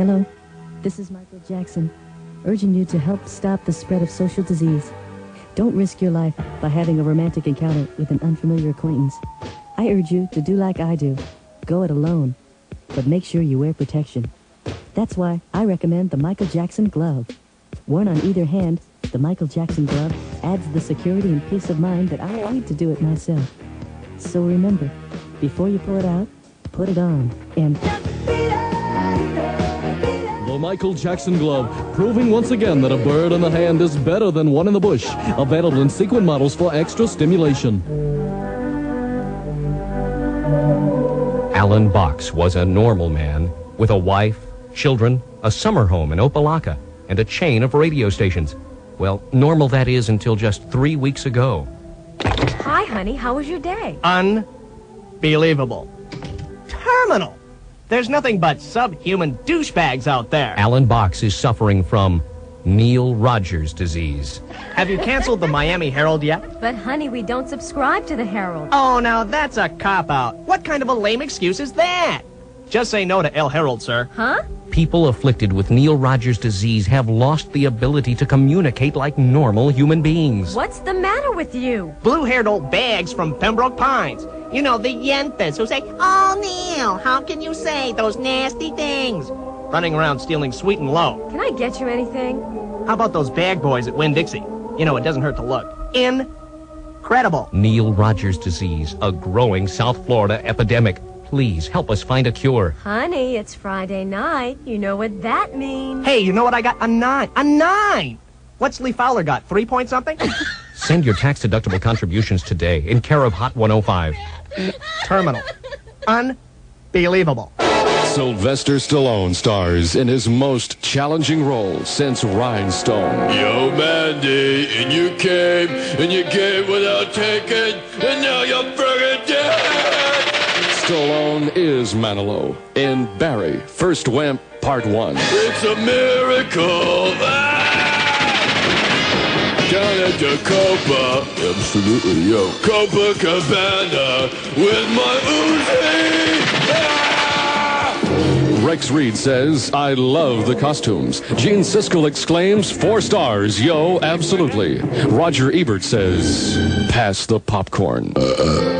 Hello, this is Michael Jackson, urging you to help stop the spread of social disease. Don't risk your life by having a romantic encounter with an unfamiliar acquaintance. I urge you to do like I do. Go it alone, but make sure you wear protection. That's why I recommend the Michael Jackson glove. Worn on either hand, the Michael Jackson glove adds the security and peace of mind that I need to do it myself. So remember, before you pull it out, put it on, and... The Michael Jackson glove, proving once again that a bird in the hand is better than one in the bush. Available in sequin models for extra stimulation. Alan Box was a normal man with a wife, children, a summer home in Opelika, and a chain of radio stations. Well, normal that is until just 3 weeks ago. Hi, honey. How was your day? Unbelievable. Terminal. There's nothing but subhuman douchebags out there. Alan Box is suffering from Neil Rogers disease. Have you canceled the Miami Herald yet? But, honey, we don't subscribe to the Herald. Oh, now that's a cop-out. What kind of a lame excuse is that? Just say no to El Herald, sir. Huh? People afflicted with Neil Rogers disease have lost the ability to communicate like normal human beings. What's the matter with you? Blue-haired old bags from Pembroke Pines. You know, the yentas who say, "Oh, Neil, how can you say those nasty things?" Running around stealing sweet and low. Can I get you anything? How about those bag boys at Winn-Dixie? You know, it doesn't hurt to look. Incredible. Neil Rogers disease, a growing South Florida epidemic. Please help us find a cure. Honey, it's Friday night. You know what that means. Hey, you know what I got? A 9. A 9! What's Lee Fowler got? 3 point something? Send your tax-deductible contributions today in care of Hot 105. Terminal. Unbelievable. Sylvester Stallone stars in his most challenging role since Rhinestone. Yo, Mandy, and you came without taking, and now you're friggin' dead! Stallone is Manilow in Barry, First Wimp, Part 1. It's a miracle! Down at the Copa, absolutely, yo, Copacabana, with my Uzi! Rex Reed says, I love the costumes. Gene Siskel exclaims, 4 stars, yo, absolutely. Roger Ebert says, pass the popcorn.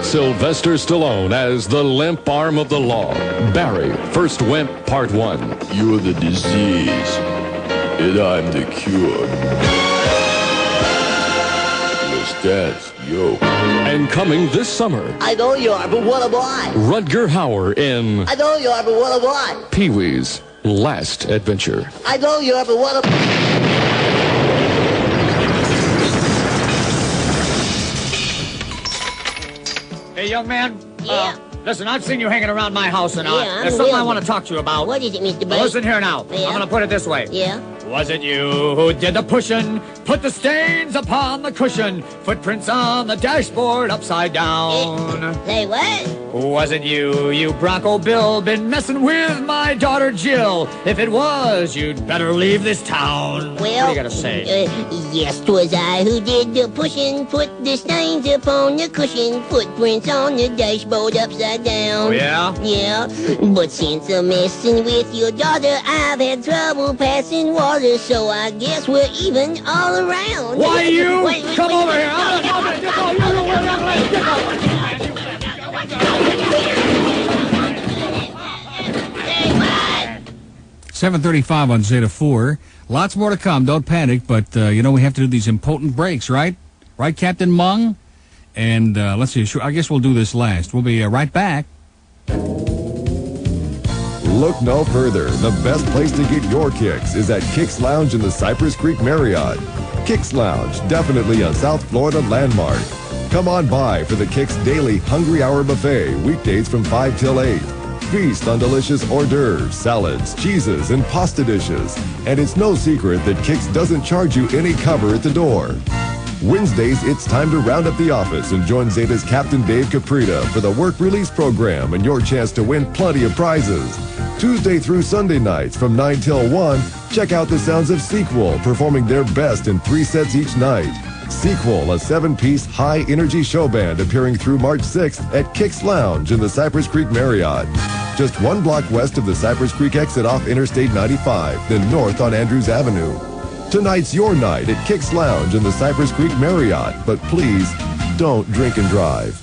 Sylvester Stallone as the limp arm of the law. Barry, First Wimp, Part 1. You're the disease, and I'm the cure. Let's dance, yo. And coming this summer, I know you are, but what am I? Rutger Hauer in I know you are, but what am I? Pee-wee's Last Adventure. I know you are, but what am Hey, young man. Yeah. Listen, I've seen you hanging around my house, and Yeah, there's something I want to talk to you about. What is it, Mr. Now, Bates? listen here now. Yeah. I'm going to put it this way. Yeah? Was it you who did the pushing, put the stains upon the cushion, footprints on the dashboard upside down? Say what? Was it you, you Bronco Bill, been messing with my daughter Jill? If it was, you'd better leave this town. Well, what do you got to say? Yes, 'twas I who did the pushing, put the stains upon the cushion, footprints on the dashboard upside down. Oh, yeah? Yeah, but since I'm messing with your daughter, I've had trouble passing water, so I guess we're even all around. Why, you? Wait, Come over here. 7:35 on Zeta 4. Lots more to come. Don't panic, but you know we have to do these impotent breaks, right? Right, Captain Mung? And let's see. Sure, I guess we'll do this last. We'll be right back. Look no further. The best place to get your kicks is at Kicks Lounge in the Cypress Creek Marriott. Kicks Lounge, definitely a South Florida landmark. Come on by for the Kicks Daily Hungry Hour Buffet, weekdays from 5 till 8. Feast on delicious hors d'oeuvres, salads, cheeses, and pasta dishes. And it's no secret that Kicks doesn't charge you any cover at the door. Wednesdays, it's time to round up the office and join Zeta's Captain Dave Caprita for the work release program and your chance to win plenty of prizes. Tuesday through Sunday nights from 9 till 1, check out the sounds of Sequel performing their best in 3 sets each night. Sequel, a 7-piece high-energy show band appearing through March 6th at Kicks Lounge in the Cypress Creek Marriott. just 1 block west of the Cypress Creek exit off Interstate 95, then north on Andrews Avenue. Tonight's your night at Kicks Lounge in the Cypress Creek Marriott, but please, don't drink and drive.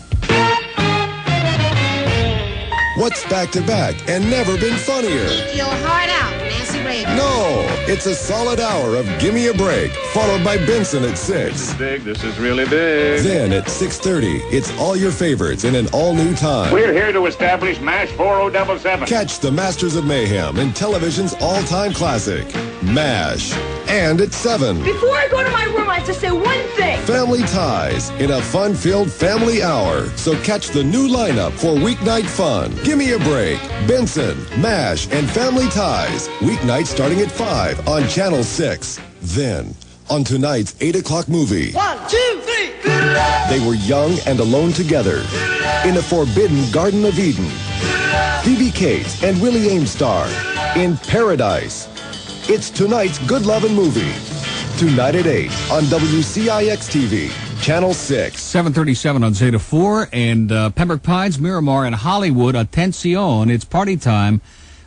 What's back-to-back and never been funnier? Eat your heart out, Nancy Reagan. No, it's a solid hour of Gimme a Break, followed by Benson at 6. This is big, this is really big. Then at 6:30, it's all your favorites in an all-new time. We're here to establish MASH 4077. Catch the Masters of Mayhem in television's all-time classic, MASH. And at 7. Before I go to my room, I have to say one thing. Family Ties in a fun-filled family hour. So catch the new lineup for weeknight fun. Gimme a Break, Benson, MASH, and Family Ties. Weeknights starting at 5 on Channel 6. Then, on tonight's 8 o'clock movie. 1, 2, 3. They were young and alone together in a forbidden Garden of Eden. Phoebe Cates and Willie Ames star in Paradise. It's tonight's Good Lovin' Movie. Tonight at 8 on WCIX-TV, Channel 6. 7:37 on Zeta 4, and Pembroke Pines, Miramar, and Hollywood, Atención. It's party time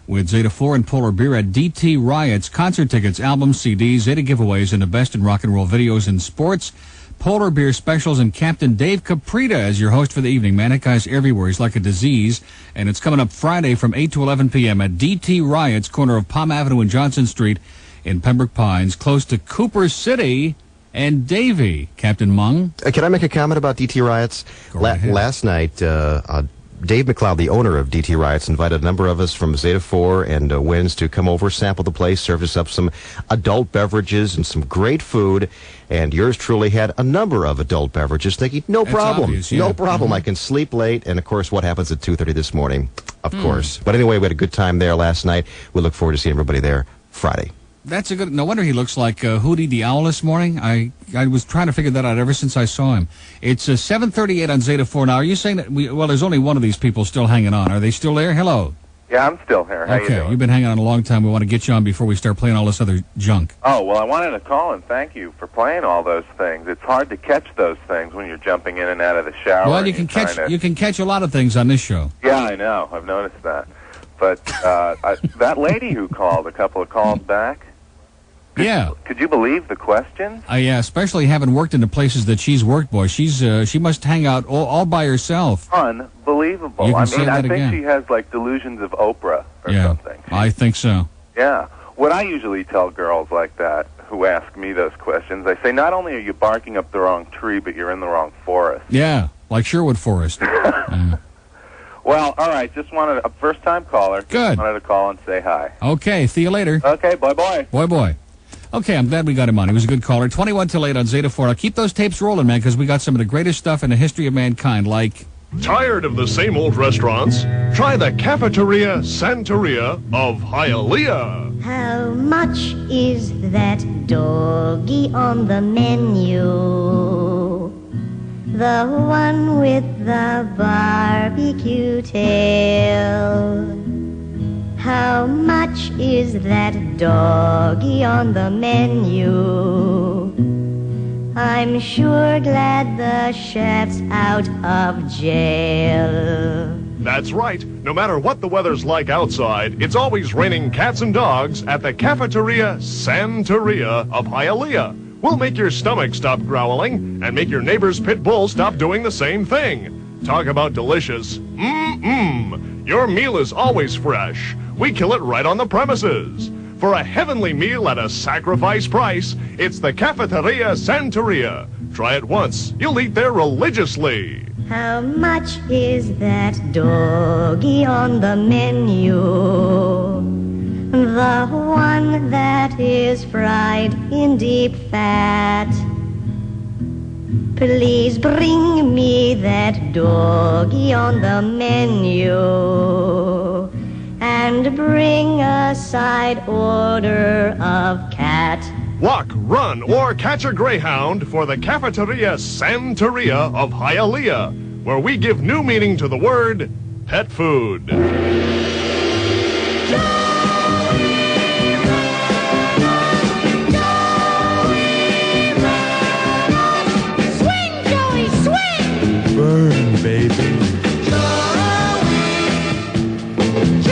with Zeta 4 and Polar Beer at DT Riots. Concert tickets, albums, CDs, Zeta giveaways, and the best in rock and roll videos and sports. Polar Beer specials, and Captain Dave Caprita as your host for the evening. Man, that guy's everywhere. He's like a disease. And it's coming up Friday from 8 to 11 p.m. at DT Riots, corner of Palm Avenue and Johnson Street in Pembroke Pines, close to Cooper City and Davie. Captain Mung? Can I make a comment about DT Riots? Last night, Dave McLeod, the owner of DT Riots, invited a number of us from Zeta 4 and Wins to come over, sample the place, served us up some adult beverages and some great food. And yours truly had a number of adult beverages, thinking, no problem, obvious, yeah. no problem. I can sleep late. And, of course, what happens at 2:30 this morning? Of course. But anyway, we had a good time there last night. We look forward to seeing everybody there Friday. That's a good... No wonder he looks like Hootie the Owl this morning. I was trying to figure that out ever since I saw him. It's 7:38 on Zeta 4 now. Are you saying that well, there's only one of these people still hanging on. Are they still there? Hello. Yeah, I'm still here. How you doing? You've been hanging on a long time. We want to get you on before we start playing all this other junk. Oh, well, I wanted to call and thank you for playing all those things. It's hard to catch those things when you're jumping in and out of the shower. Well, you can catch a lot of things on this show. Yeah, I know. I've noticed that. But that lady who called a couple of calls back, could you believe the questions? Yeah, especially having worked in the places that she's worked, boy. She must hang out all by herself. Unbelievable. You can I say mean, that I think again. she has, like, delusions of Oprah or something. I think so. Yeah. What I usually tell girls like that who ask me those questions, I say, not only are you barking up the wrong tree, but you're in the wrong forest. Yeah, like Sherwood Forest. Well, all right, just wanted a first-time caller. Good. Wanted to call and say hi. Okay, see you later. Okay, bye-bye. Boy. Okay, I'm glad we got him on. He was a good caller. 21 till 8 on Zeta 4. Now, keep those tapes rolling, man, because we got some of the greatest stuff in the history of mankind, like... Tired of the same old restaurants? Try the Cafeteria Santeria of Hialeah. How much is that doggy on the menu? The one with the barbecue tail. How much is that doggy on the menu? I'm sure glad the chef's out of jail. That's right. No matter what the weather's like outside, it's always raining cats and dogs at the Cafeteria Santeria of Hialeah. We'll make your stomach stop growling and make your neighbor's pit bull stop doing the same thing. Talk about delicious. Your meal is always fresh. We kill it right on the premises. For a heavenly meal at a sacrifice price, it's the Cafeteria Santeria. Try it once. You'll eat there religiously. How much is that doggy on the menu? The one that is fried in deep fat. Please bring me that doggy on the menu. And bring a side order of cat. Walk, run, or catch a greyhound for the Cafeteria Santeria of Hialeah, where we give new meaning to the word pet food. Swing, Joey, swing! Burn, baby. Joey!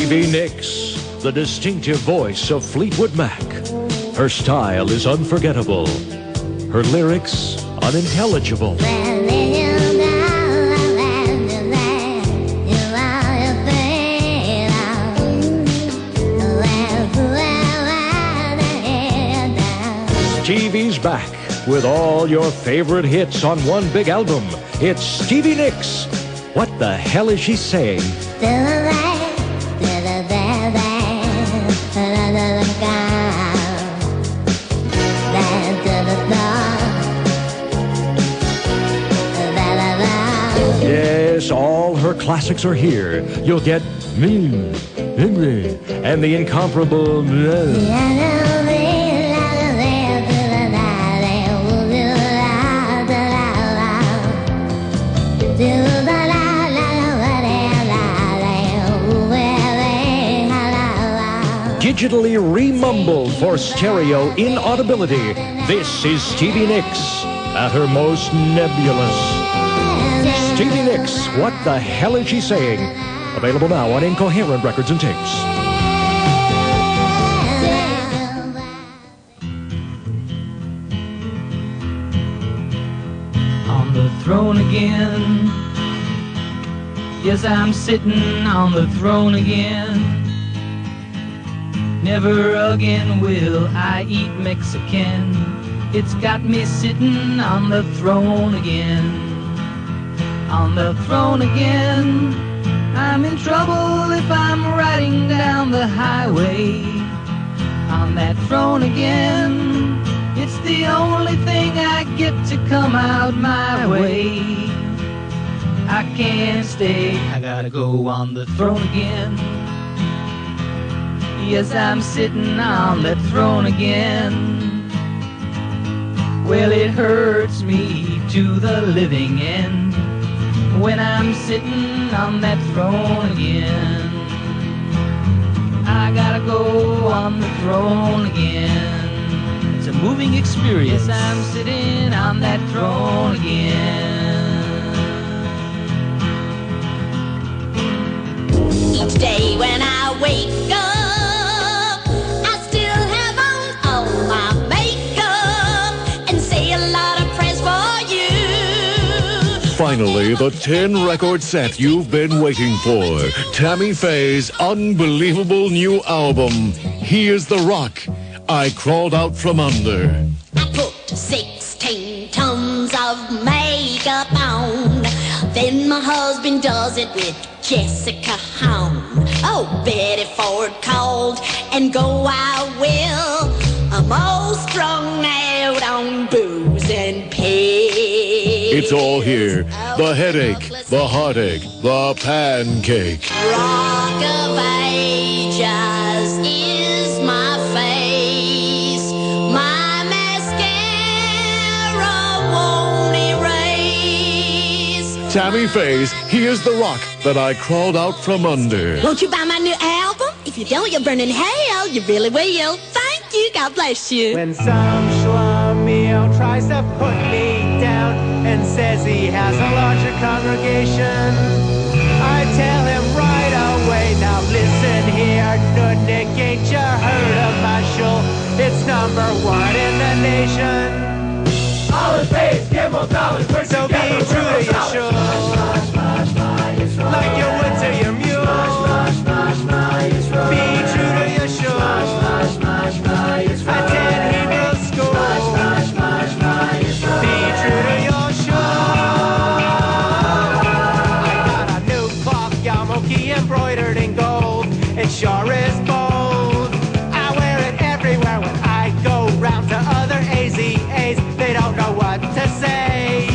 Stevie Nicks, the distinctive voice of Fleetwood Mac. Her style is unforgettable. Her lyrics, unintelligible. Stevie's back with all your favorite hits on one big album. It's Stevie Nicks. What the hell is she saying? Yes, all her classics are here. You'll get Me, English, and the incomparable digitally remumbled for stereo inaudibility. This is Stevie Nicks at her most nebulous. Stevie Nicks, what the hell is she saying? Available now on Incoherent Records and Tapes. On the throne again. Yes, I'm sitting on the throne again. Never again will I eat Mexican. It's got me sitting on the throne again. On the throne again. I'm in trouble if I'm riding down the highway. On that throne again. It's the only thing I get to come out my way. I can't stay, I gotta go on the throne again. Yes, I'm sitting on that throne again. Well, it hurts me to the living end when I'm sitting on that throne again. I gotta go on the throne again. It's a moving experience. Yes, I'm sitting on that throne again. Each day when I wake up, I still have on all my makeup and say a lot of prayers for you. Finally, the 10-record set you've been waiting for. Tammy Faye's unbelievable new album, Here's the Rock, I Crawled Out From Under. I put 16 tons of makeup on. Then my husband does it with Jessica Home. Oh, Betty Ford called, and go I will. I'm all strung out on booze and pills. It's all here. The headache, the heartache, the pancake. Rock of Ages is my face. My mascara won't erase. Tammy Faye's Here's the Rock That I Crawled Out From Under. Won't you buy my new album? If you don't, you'll burn in hell. You really will. Thank you. God bless you. When some schlumio tries to put me down and says he has a larger congregation, I tell him right away, now listen here, Nunegate, you heard of my show. It's #1 in the nation. All his face, give him dollars, so be true to your show. Like you would to your mule. Be true to your show. Attend Hebrew school. Be true to your show. I got a new cloth yarmulke embroidered in gold. It sure is bold. I wear it everywhere when I go round to other AZAs. They don't know what to say.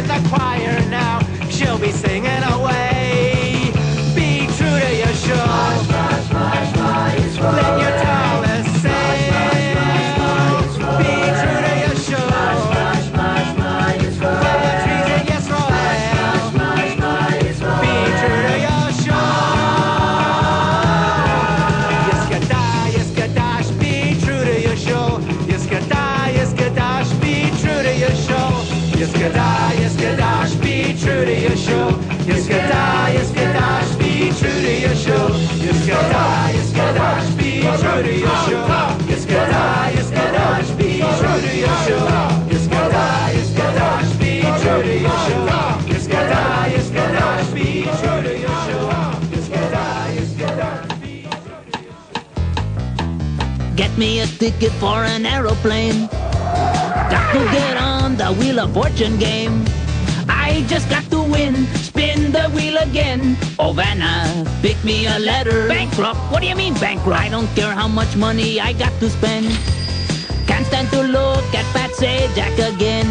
the choir now. She'll be singing away. Be true to your show. Let your talent sail. Be true to your show. Follow the trees and yes, royale. Be true to your show. Yes, Gadash, be true to your show. Yes, Gadash, be true to your show. Yes, Gadash, be true to your show. Yes, Gadash, be true to your show. Yes, Gadash, be true to your show. Yes, Gadash, be true to your show. Yes, Gadash, be true to your show. Yes, Gadash, be true to your show. Yes, Gadash, be true to your show. Get me a ticket for an aeroplane. Got to get on the Wheel of Fortune game. I just got to win, spin the wheel again. Oh, Vanna, pick me a letter. Bankrupt? What do you mean bankrupt? I don't care how much money I got to spend. Can't stand to look at Pat Sajak again.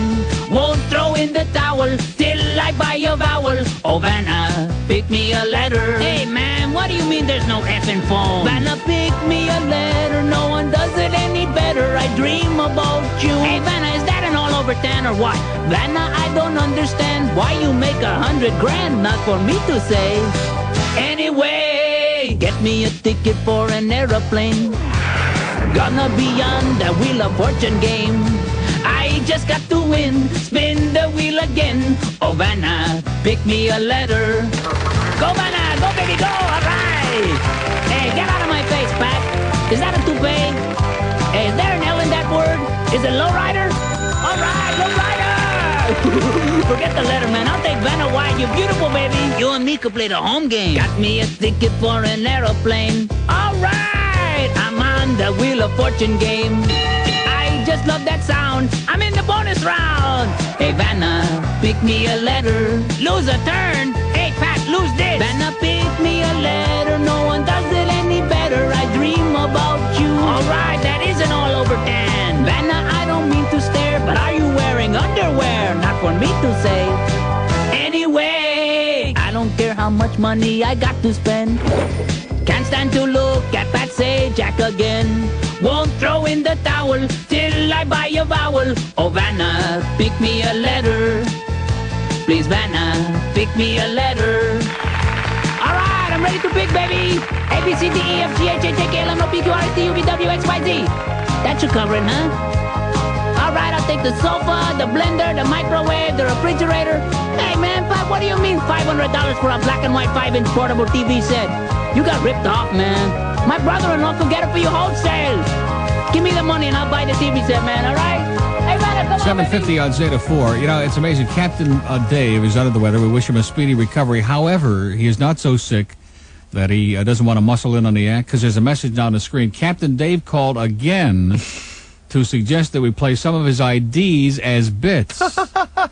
Won't throw in the towel till I buy a vowel. Oh, Vanna, pick me a letter. Hey, man, what do you mean there's no effing phone? Vanna, pick me a letter. No one does it any better. I dream about you. Hey, Vanna, is that an all over 10 or what? Vanna, I don't understand why you make 100 grand. Not for me to say. Anyway, get me a ticket for an aeroplane. Gonna be on the Wheel of Fortune game. I just got to win, spin the wheel again. Oh, Vanna, pick me a letter. Go, Vanna, go, baby, go, all right. Hey, get out of my face, Pat. Is that a toupee? Hey, is there an L in that word? Is it lowrider? All right, lowrider. Forget the letter, man. I'll take Vanna White. You're beautiful, baby. You and me could play the home game. Got me a ticket for an aeroplane. All right, I'm on the Wheel of Fortune game. I just love that sound. I'm in the bonus round. Hey, Vanna, pick me a letter. Lose a turn. Hey, Pat, lose this. Vanna, pick me a letter. No one does it any better. I dream about you. All right, that is an all over 10. Vanna, I don't mean to stare, but are you wearing underwear? Not for me to say. Anyway, I don't care how much money I got to spend. Can't stand to look at Pat Sajak again. Won't throw in the towel till I buy a vowel. Oh, Vanna, pick me a letter. Please, Vanna, pick me a letter. All right, I'm ready to pick, baby. A, B, C, D, E, F, G, H, I, J, K, L, M, N, O, P, Q, R, S, T, U, V, W, X, Y, Z. That should cover it, huh? All right, I'll take the sofa, the blender, the microwave, the refrigerator. Hey, man, Pat, what do you mean $500 for a black and white 5-inch portable TV set? You got ripped off, man. My brother-in-law could get it for you wholesale. Give me the money and I'll buy the TV set, man, all right? Hey, man, come on, 750 on Zeta 4. You know, it's amazing. Captain Dave is under the weather. We wish him a speedy recovery. However, he is not so sick that he doesn't want to muscle in on the act, because there's a message down the screen. Captain Dave called again to suggest that we play some of his IDs as bits.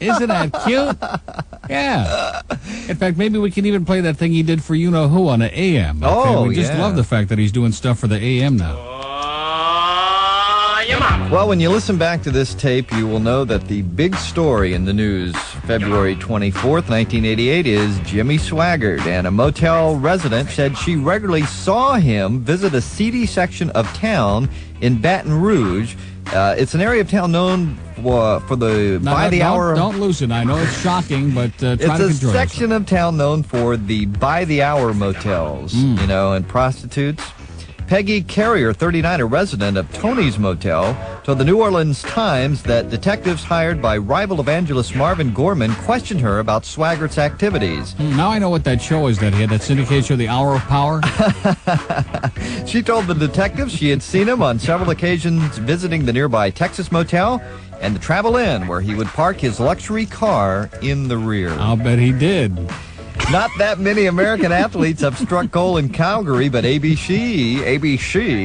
Isn't that cute? Yeah. In fact, maybe we can even play that thing he did for you-know-who on the AM. Okay? Oh, we just love the fact that he's doing stuff for the AM now. Well, when you listen back to this tape, you will know that the big story in the news February 24th, 1988 is Jimmy Swaggart, and a motel resident said she regularly saw him visit a seedy section of town in Baton Rouge. It's an area of town known for the by-the-hour... Don't lose it. I know it's shocking, but try to control yourself. It's a section of town known for the by-the-hour motels, you know, and prostitutes. Peggy Carrier, 39, a resident of Tony's Motel, told the New Orleans Times that detectives hired by rival evangelist Marvin Gorman questioned her about Swaggart's activities. Now I know what that show is that he had, that syndicates show, The Hour of Power. She told the detectives she had seen him on several occasions visiting the nearby Texas Motel and the Travel Inn, where he would park his luxury car in the rear. I'll bet he did. Not that many American athletes have struck gold in Calgary, but ABC,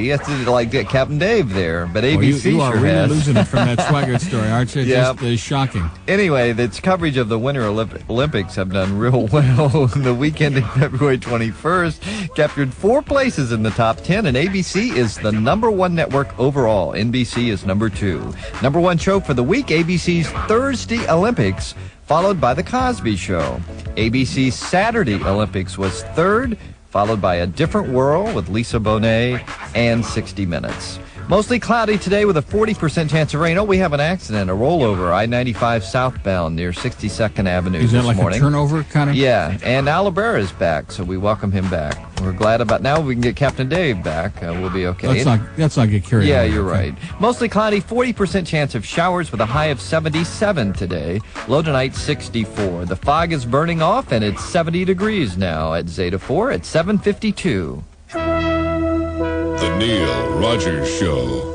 that's like Captain Dave there, but ABC you are sure really has. losing it from that Swaggart story, aren't you? Yep. Just shocking. Anyway, its coverage of the Winter Olympics have done real well. The weekend in February 21st captured 4 places in the top 10, and ABC is the #1 network overall. NBC is #2. #1 show for the week, ABC's Thursday Olympics, followed by The Cosby Show. ABC's Saturday Olympics was third, followed by A Different World with Lisa Bonet and 60 Minutes. Mostly cloudy today with a 40% chance of rain. Oh, we have an accident, a rollover, I-95 southbound near 62nd Avenue Is that this like morning. a turnover kind of? Yeah, and Alibera is back, so we welcome him back. We're glad about now we can get Captain Dave back. We'll be okay. Let's not get carried away. Yeah, you're right. Mostly cloudy, 40% chance of showers with a high of 77 today. Low tonight, 64. The fog is burning off, and it's 70 degrees now at Zeta 4 at 7:52. The Neil Rogers Show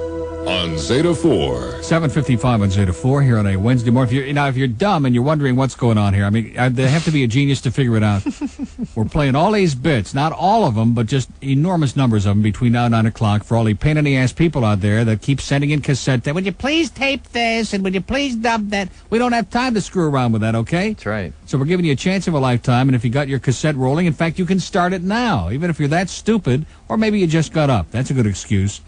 on Zeta 4. 7:55 on Zeta 4 here on a Wednesday morning. If you're dumb and you're wondering what's going on here, I mean, they have to be a genius to figure it out. We're playing all these bits, not all of them, but just enormous numbers of them between now and 9 o'clock for all the pain-in-the-ass people out there that keep sending in cassette. Would you please tape this, and would you please dub that? We don't have time to screw around with that, okay? That's right. So we're giving you a chance of a lifetime, and if you got your cassette rolling, in fact, you can start it now, even if you're that stupid, or maybe you just got up. That's a good excuse.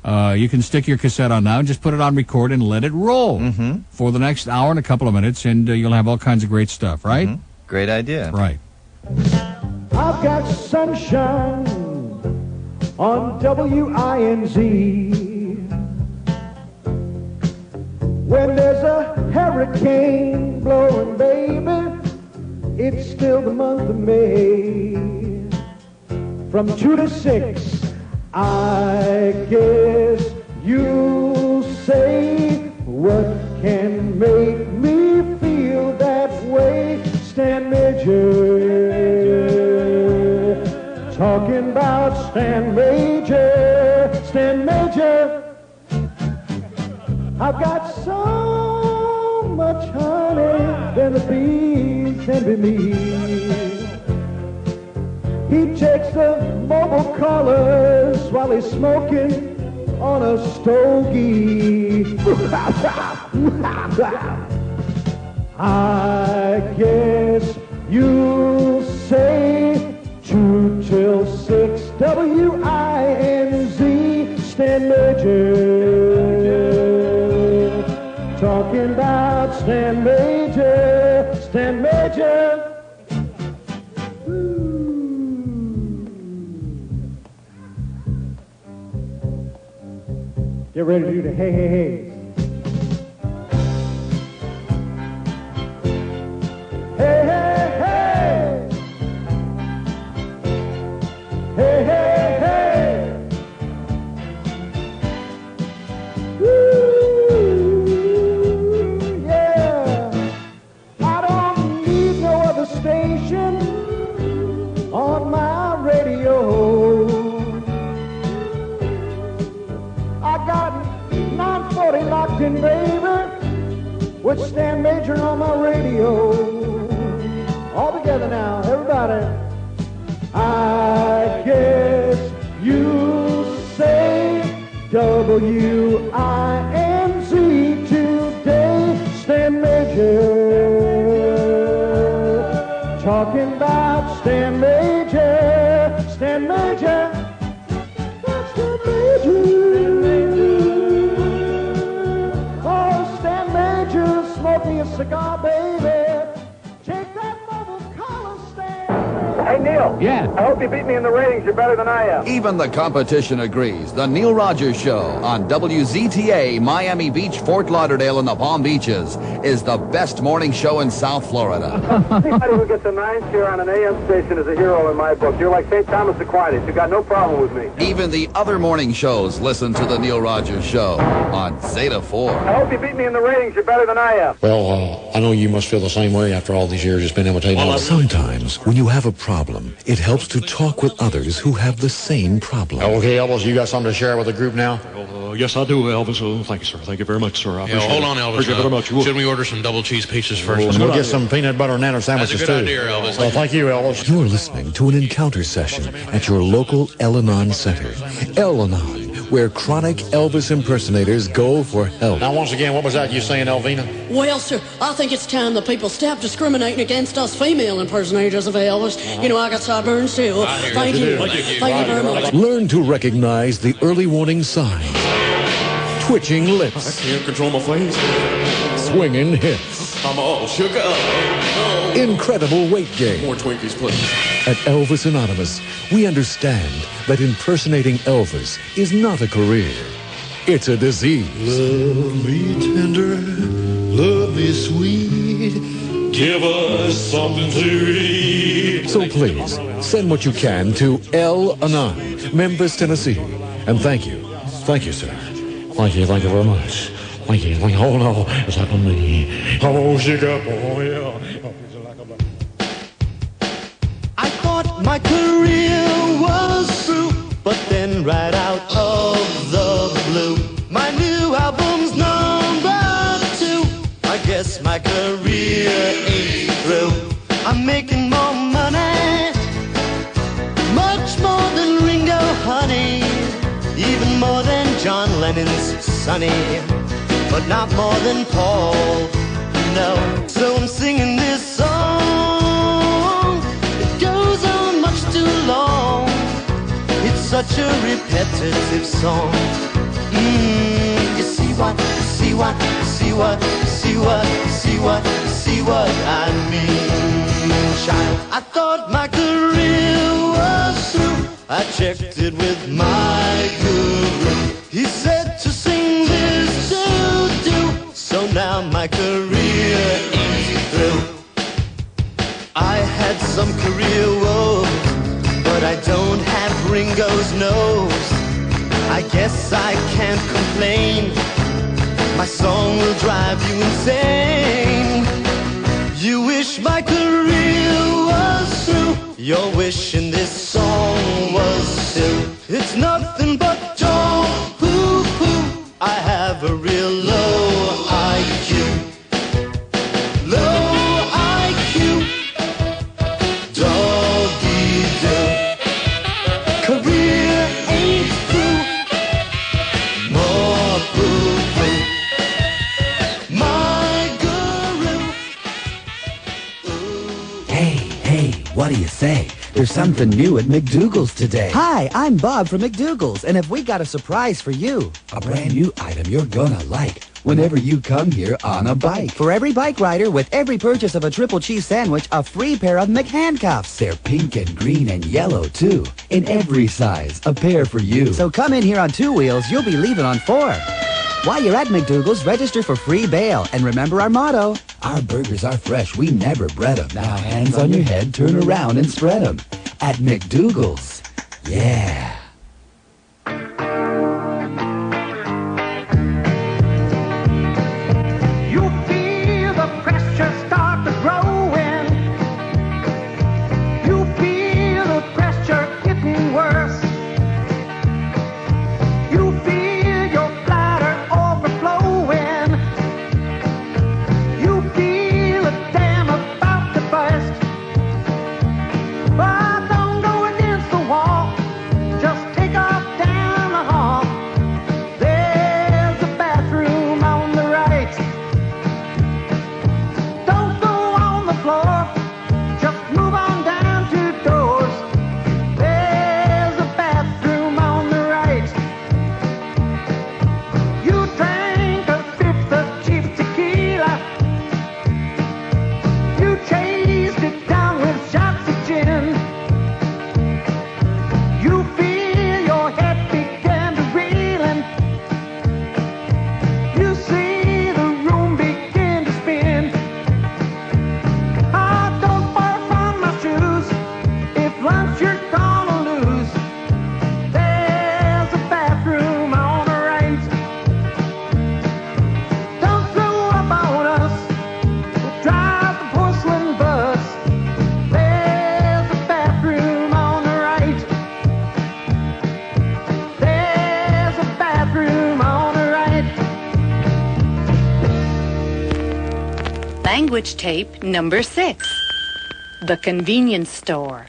You can stick your cassette on now and just put it on record and let it roll for the next hour and a couple of minutes, and you'll have all kinds of great stuff, right? Great idea. Right. I've got sunshine on WINZ. When there's a hurricane blowing, baby, it's still the month of May. From 2 to 6, I guess you'll say, what can make me feel that way? Stan Major, talking about Stan Major, Stan Major. I've got so much honey than the bees can be me. He checks the mobile colors while he's smoking on a stogie. I guess you'll say 2 till 6 WINZ, Stan Major, talking about Stan Major, Stan Major. Get ready to do the hey, hey, hey. Hey, hey, hey. Hey, hey, hey. Woo, yeah. I don't need no other station on my radio. I got 940 locked in, baby, with Stan Major on my radio. All together now, everybody. I guess you say WINZ today, Stan Major, talking about Stan Major, Stan Major. That's Stan Major. Smoke me a cigar, baby. Take that mobile collar stand. Hey, Neil. Yeah. I hope you beat me in the ratings. You're better than I am. Even the competition agrees. The Neil Rogers Show on WZTA, Miami Beach, Fort Lauderdale, and the Palm Beaches is the best morning show in South Florida. Anybody who gets a 9 share on an AM station is a hero in my book. You're like St. Thomas Aquinas. You got no problem with me. Even the other morning shows listen to the Neil Rogers Show on Zeta 4. I hope you beat me in the ratings. You're better than I am. Well, I know you must feel the same way after all these years just been imitating. Sometimes, when you have a problem, it helps to talk with others who have the same problem. Okay, Elvis, you got something to share with the group now? Yes, I do, Elvis. Thank you, sir. Thank you very much, sir. Hold on, Elvis. Appreciate it very much. Shouldn't we order some double cheese pizzas first? And we'll get some peanut butter and nanner sandwiches, That's a good too. idea, Elvis. Well, thank you, Elvis. You're listening to an encounter session at your local El-Anon Center. El-Anon, where chronic Elvis impersonators go for help. Now, once again, what was that you saying, Elvina? Well, sir, I think it's time that people stop discriminating against us female impersonators of Elvis. You know, I got sideburns too. Thank you. Thank you very much. Learn to recognize the early warning signs. Twitching lips. I can't control my face. Swinging hips. I'm all shook up. Oh. Incredible weight gain. More Twinkies, please. At Elvis Anonymous, we understand that impersonating Elvis is not a career. It's a disease. Love me tender, love me sweet. Give us something to eat. So please, send what you can to L. Anon, Memphis, Tennessee. And thank you. Thank you, sir. Thank you very much. Thank you. Oh no, it's like on me. Oh, shake up, oh yeah. I thought my career was through, but then right out of the blue, my new album's #2. I guess my career ain't through. I'm making more money, much more than Ringo, honey, even more than John Lennon's Sonny, but not more than Paul, no. So I'm singing this song. It goes on much too long. It's such a repetitive song. You see what, see what, see what, see what, see what, see what I mean, child. I thought my career was through. I checked it with my guru. He said to sing this to do. So now my career ain't through. I had some career woes, but I don't have Ringo's nose. I guess I can't complain. My song will drive you insane. You wish my career was through. You're wishing this song was too. It's nothing but joy. I have a real low IQ. Low IQ. Doggy-doo. Career ain't through. More boo-boo. My guru. Hey, what do you say? There's something new at MacDougall's today. Hi, I'm Bob from MacDougall's, and have we got a surprise for you? A brand new item you're gonna like whenever you come here on a bike. For every bike rider, with every purchase of a triple cheese sandwich, a free pair of McHandcuffs. They're pink and green and yellow, too. In every size, a pair for you. So come in here on 2 wheels, you'll be leaving on 4. While you're at MacDougall's, register for free bail. And remember our motto. Our burgers are fresh. We never bread them. Now hands on your head, turn around and spread them. At MacDougall's. Yeah. You feel the pressure start to growing. You feel the pressure getting worse. You feel your bladder overflowing. You feel a dam about to burst. But don't go against the wall. Just take off down the hall. There's a bathroom on the right. Don't go on the floor. Just move on down 2 doors. There's a bathroom on the right. You drank a 5th of cheap tequila. You chased it down with shots of gin. You feel your head begin to reeling. You see the room begin to spin. Ah, don't borrow from my shoes. If lunch you're gonna lose. There's a bathroom on the right. Don't throw up on us. We'll drive the porcelain bus. There's a bathroom on the right. There's a bathroom on the right. Language tape number 6. The convenience store.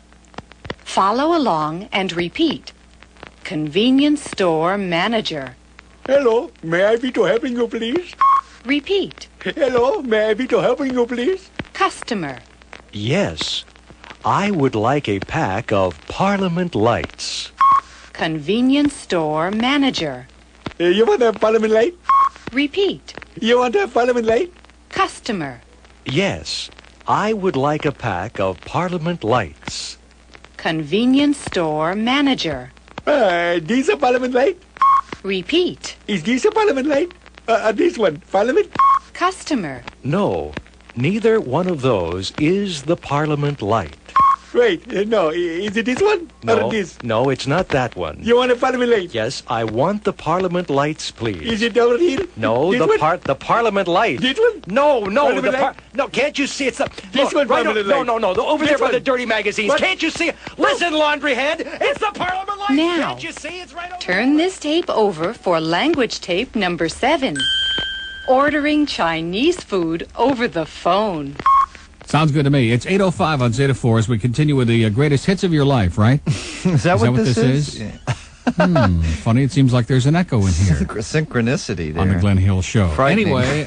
Follow along and repeat. Convenience store manager. Hello, may I be to helping you, please? Repeat. Hello, may I be to helping you, please? Customer. Yes, I would like a pack of Parliament Lights. Convenience store manager. You want a Parliament light? Repeat. You want a Parliament light? Customer. Yes, I would like a pack of Parliament Lights. Convenience store manager. This a Parliament Light? Repeat. Is this a Parliament Light? This one, Parliament? Customer. No, neither one of those is the Parliament Light. Wait, no, is it this one? No, Or this? no, it's not that one. You want a Parliament Light? Yes, I want the Parliament Lights, please. Is it over here? No, This the one? Parliament Light. This one? No, Parliament Light? no, can't you see it's the This one, right Parliament no, Light. no, over This there by one. the dirty magazines. What? Can't you see it? Listen, laundry head, it's the Parliament Light. Now, Can't you see it's right over turn this tape over for language tape number 7. Ordering Chinese food over the phone. Sounds good to me. It's 8:05 on Zeta 4 as we continue with the greatest hits of your life, right? Is that what this is? Yeah. Funny, it seems like there's an echo in here. Synchronicity there. On the Glenn Hill Show. Frightening. Anyway,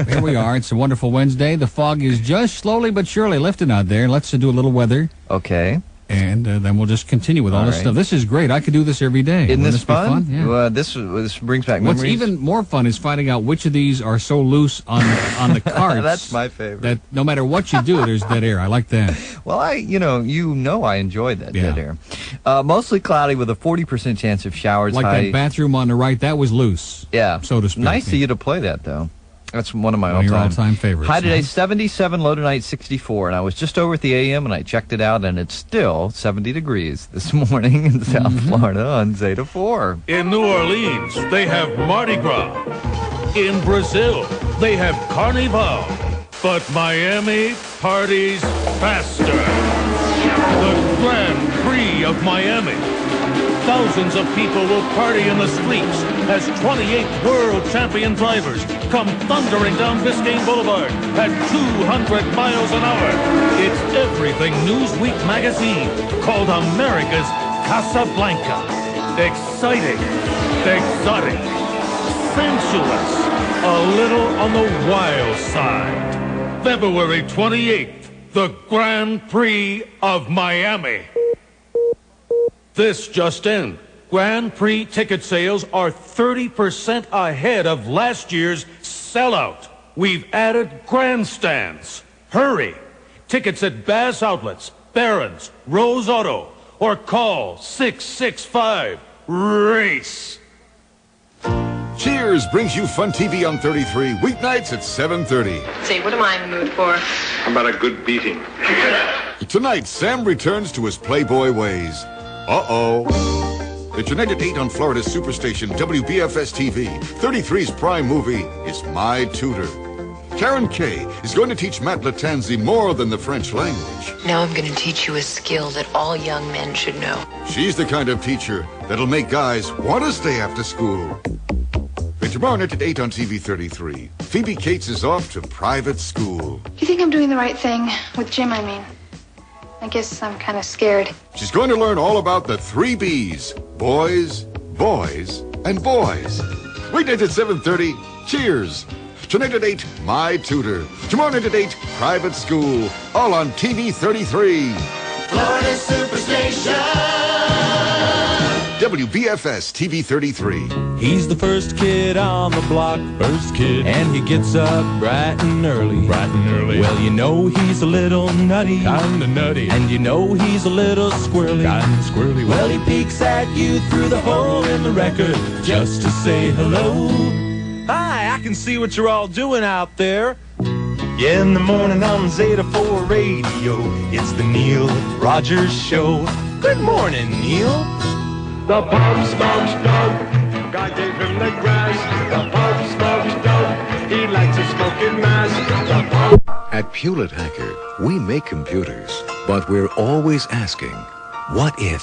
here we are. It's a wonderful Wednesday. The fog is just slowly but surely lifting out there. Let's do a little weather. Okay. And then we'll just continue with all this stuff. This is great. I could do this every day. Isn't Wouldn't this be fun? Yeah. This brings back memories. What's even more fun is finding out which of these are so loose on the carts. That's my favorite. That no matter what you do, there's dead air. I like that. Well, I enjoy that dead air. Mostly cloudy with a 40% chance of showers. Like high. that bathroom on the right, that was loose. Yeah. So to speak. Nice of you to play that, though. That's one of my Your all-time favorites. High today, 77, low tonight, 64. And I was just over at the AM, and I checked it out, and it's still 70 degrees this morning in South Florida on Zeta 4. In New Orleans, they have Mardi Gras. In Brazil, they have Carnival. But Miami parties faster. The Grand Prix of Miami. Thousands of people will party in the streets as 28 world champion drivers come thundering down Biscayne Boulevard at 200 miles an hour. It's everything Newsweek magazine called America's Casablanca. Exciting, exotic, sensuous, a little on the wild side. February 28th, the Grand Prix of Miami. This just in. Grand Prix ticket sales are 30% ahead of last year's sellout. We've added grandstands. Hurry! Tickets at Bass Outlets, Barron's, Rose Auto, or call 665-RACE. Cheers brings you Fun TV on 33, weeknights at 7:30. Say, what am I in the mood for? How about a good beating? Tonight, Sam returns to his playboy ways. Uh-oh. It's tonight at 8 on Florida's superstation WBFS-TV. 33's prime movie is My Tutor. Karen Kay is going to teach Matt Latanzi more than the French language. Now I'm going to teach you a skill that all young men should know. She's the kind of teacher that'll make guys want to stay after school. And tomorrow night at 8 on TV 33, Phoebe Cates is off to private school. You think I'm doing the right thing? With Jim, I mean. I guess I'm kind of scared. She's going to learn all about the 3 B's. Boys, boys, and boys. Weeknight at 7:30, Cheers. Tonight at 8, My Tutor. Tomorrow night at 8, Private School. All on TV 33. Florida Superstation. WBFS TV 33. He's the first kid on the block, and he gets up bright and early. Well, you know he's a little nutty, kinda nutty, and you know he's a little squirrely, kinda squirrely. Well, he peeks at you through the hole in the record just to say hello. Hi, I can see what you're all doing out there. Yeah, in the morning on Zeta 4 Radio, it's the Neil Rogers Show. Good morning, Neil. The pub smokes dope. God gave him the grass. The pub smokes dope. He likes to smoke in mass. At Hewlett Packard, we make computers, but we're always asking, what if?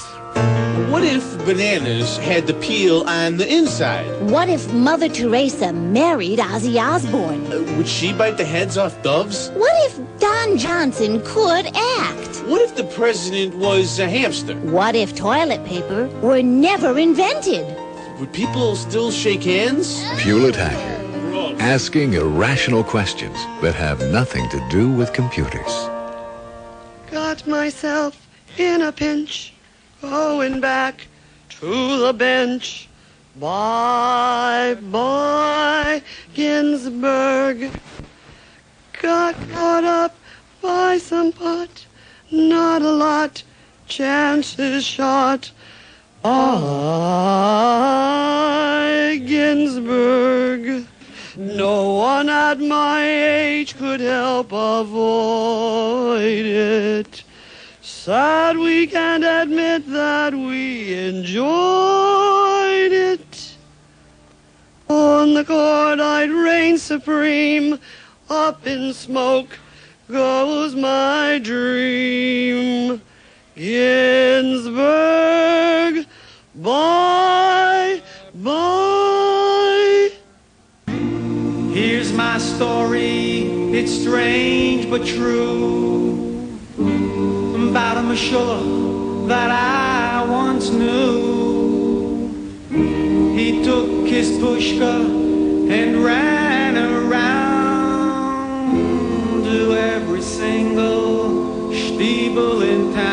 What if bananas had the peel on the inside? What if Mother Teresa married Ozzy Osbourne? Would she bite the heads off doves? What if Don Johnson could act? What if the president was a hamster? What if toilet paper were never invented? Would people still shake hands? Hewlett Packard, asking irrational questions that have nothing to do with computers. Got myself in a pinch, going back to the bench. Bye, bye, Ginsburg. got caught up by some pot. Not a lot, chances shot. I, Ginsburg. No one at my age could help avoid it. Sad we can't admit that we enjoyed it. On the court I'd reign supreme. Up in smoke goes my dream. Ginsburg, bye, bye. Here's my story, it's strange but true, about a Meshuggah that I once knew. He took his pushka and ran around to every single steeple in town.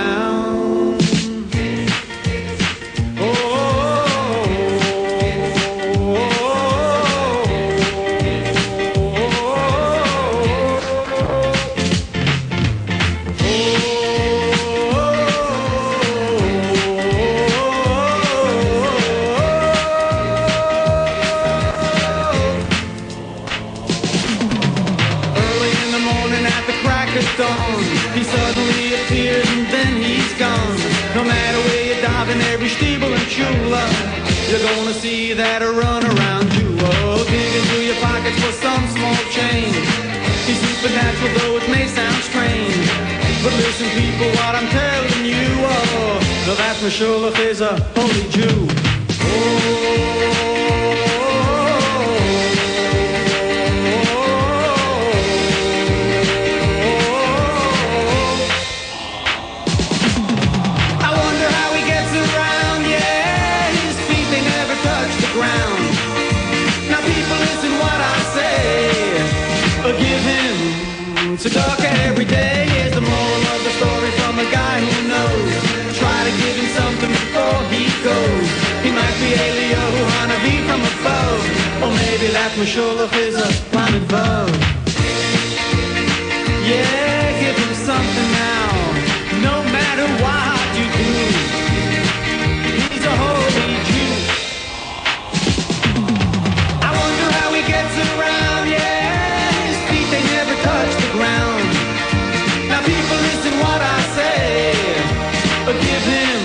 He suddenly appears and then he's gone. No matter where you dive in every steeple and chula, you're gonna see that run around you. Oh, dig into your pockets for some small change. He's supernatural though it may sound strange, but listen people what I'm telling you. Oh, no, that Meshuggah is a holy Jew. Tzedakah every day is the moral of the story from a guy who knows. Try to give him something before he goes. He might be Elio Hanavi from a foe, or maybe that Meshuggah is a blinded vogue. Yeah, give him something now, no matter what you do. He's a holy Jew. I wonder how he gets around, yeah. Now people listen what I say. Give him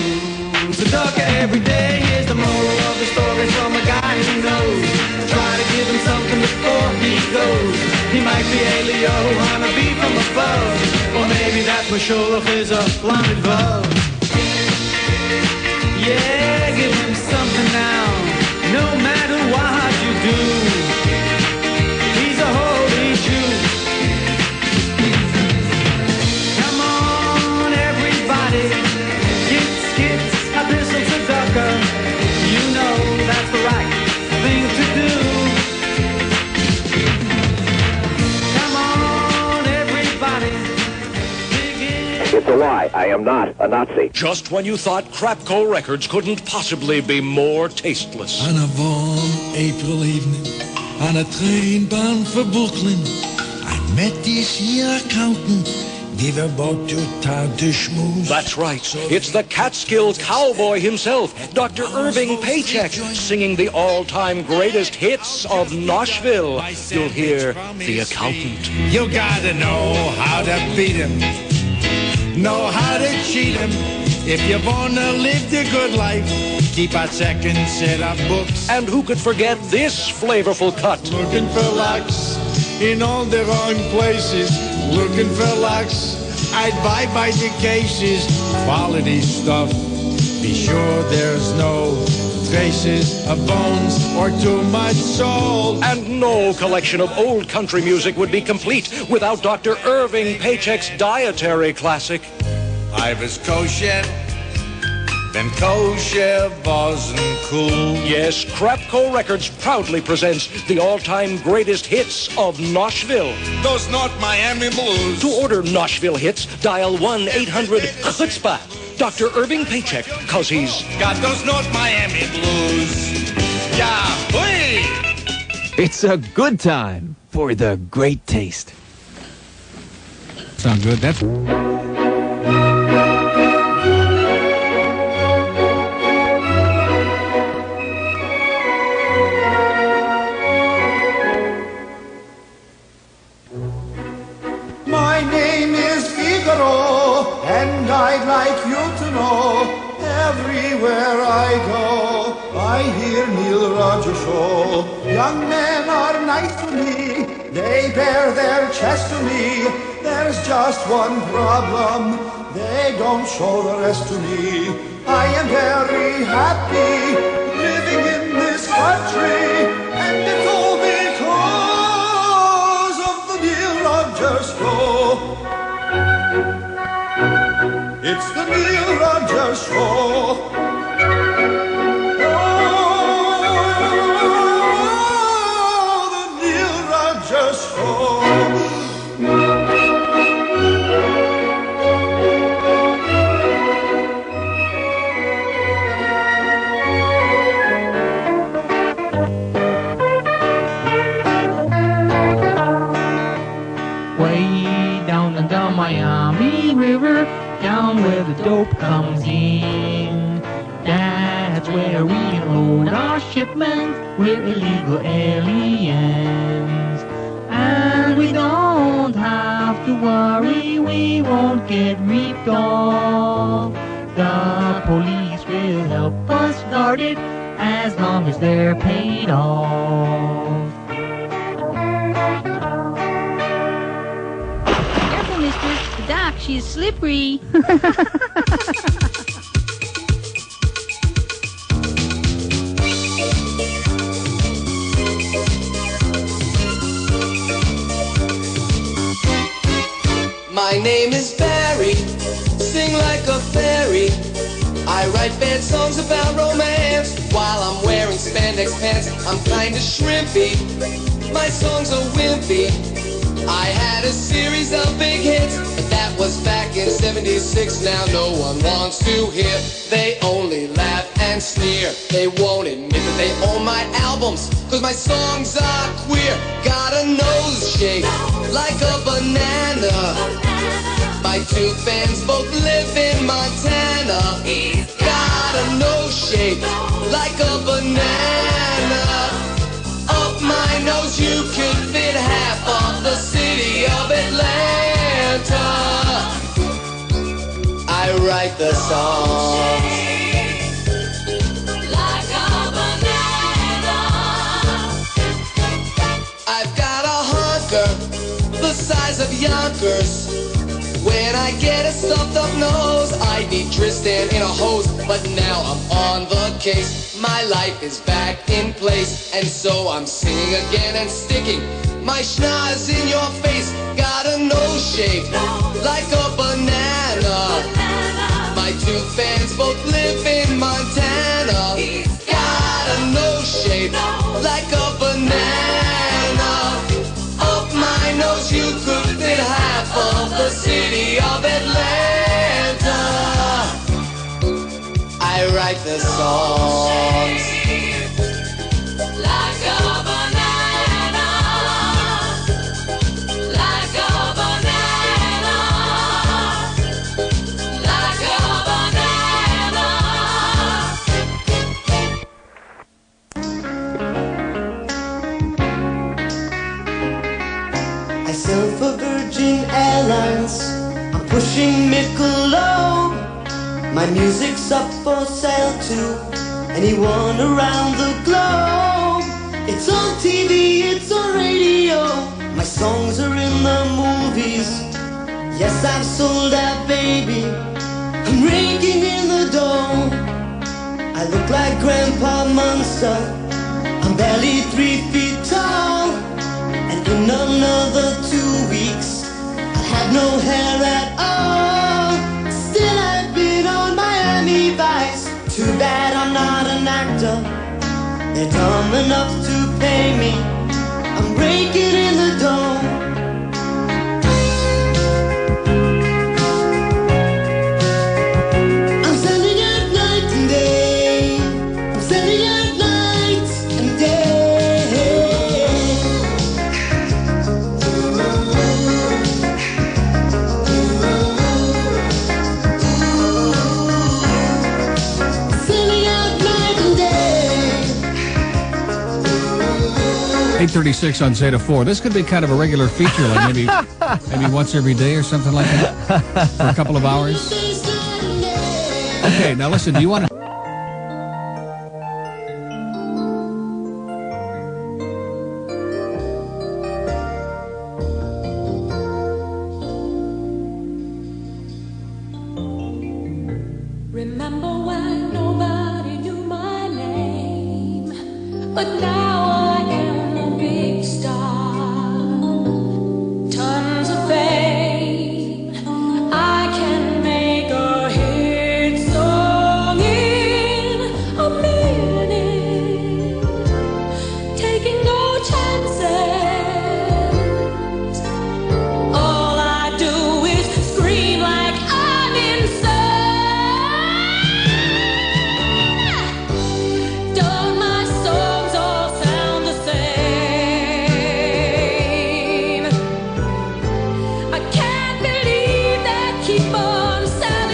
tzedakah every day is the moral of the story from a guy who knows. Try to give him something before he goes. He might be Elio Hanabi from above, or maybe that Meshuggah is a blinded vogue. Yeah, give him something now, no matter what you do. He's a holy Jew. You know that's the right thing to do. Come on, everybody. It's a lie. I am not a Nazi. Just when you thought Crapco Records couldn't possibly be more tasteless. On a warm April evening, on a trainbahn for Brooklyn, I met this here accountant. We were about to start to schmooze. That's right. It's the Catskill cowboy himself, Dr. Irving Paycheck, singing the all-time greatest hits of Nashville. You'll hear The Accountant. You gotta know how to beat him, know how to cheat him. If you wanna live the good life, keep a second set of books. And who could forget this flavorful cut? Looking for locks in all the wrong places. Looking for locks, I'd buy by the cases. Quality stuff, be sure there's no traces of bones or too much soul. And no collection of old country music would be complete without Dr. Irving Paycheck's dietary classic. I was kosher, then kosher wasn't cool. Yes, Crapco Records proudly presents the all-time greatest hits of Nashville. Those North Miami blues. To order Nashville hits, dial 1-800-CHUTZPAH. Dr. Irving Paycheck, cause he's got those North Miami blues. Yeah, please. It's a good time for the great taste. sound good. That's... My name is Figaro, and I'd like you to know, everywhere I go, I hear Neil Rogers show. Young men are nice to me, they bare their chest to me. There's just one problem, they don't show the rest to me. I am very happy living in this country, and it's all because of the Neil Rogers show. It's the Neil Rogers show. Oh, the Neil Rogers show. Way down the Miami River, down where the dope comes in. That's where we unload our shipments with illegal aliens. And we don't have to worry, we won't get ripped off. The police will help us guard it as long as they're paid off. Careful, mister. The dock, she's slippery. My name is Barry, sing like a fairy. I write bad songs about romance while I'm wearing spandex pants. I'm kinda shrimpy, my songs are wimpy. I had a series of big hits, but that was back in '76. Now no one wants to hear. They only laugh and sneer. They won't admit that they own my albums, cause my songs are queer. Got a nose shape like a banana. My two fans both live in Montana. Got a nose shape like a banana. Up my nose you could fit half of the city of Atlanta. I write the songs like a banana. I've got a hunker the size of Yonkers. When I get a stuffed up nose, I'd be Tristan in a hose. But now I'm on the case, my life is back in place. And so I'm singing again and sticking my schnoz in your face. Got a nose shape like a banana. My two fans both live in Montana. Got a nose shape like a banana. Up my nose you could fit half of the city of Atlanta. I write the songs like a banana, like a banana, like a banana. I sail for Virgin Airlines, I'm pushing Michelob. My music's up for sale to anyone around the globe. It's on TV, it's on radio, my songs are in the movies. Yes, I've sold out, baby, I'm raking in the dough. I look like Grandpa Munster, I'm barely 3 feet tall. And in another 2 weeks, I'll have no hair at all. Still I've been on Miami Vice. Too bad I'm not an actor. They're dumb enough to pay me. I'm raking in the dough. I'm selling at night and day. I'm selling at night and day. 8:36 on Zeta 4. This could be kind of a regular feature, like maybe once every day or something like that for a couple of hours. Okay, now listen, do you want to... Remember when nobody knew my name, but now I am a big star. Tons of fame, I can make a hit song in a minute, taking no chances. All I do is scream like I'm insane. Don't my songs all sound the same? I can't believe they keep on selling.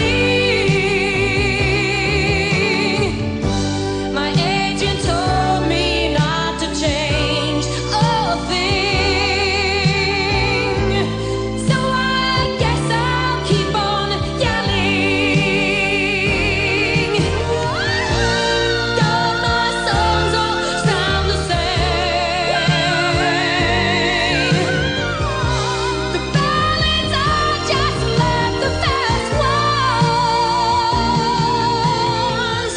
My agent told me not to change a thing, so I guess I'll keep on yelling. Don't my songs all sound the same? The ballads are just like the fast ones.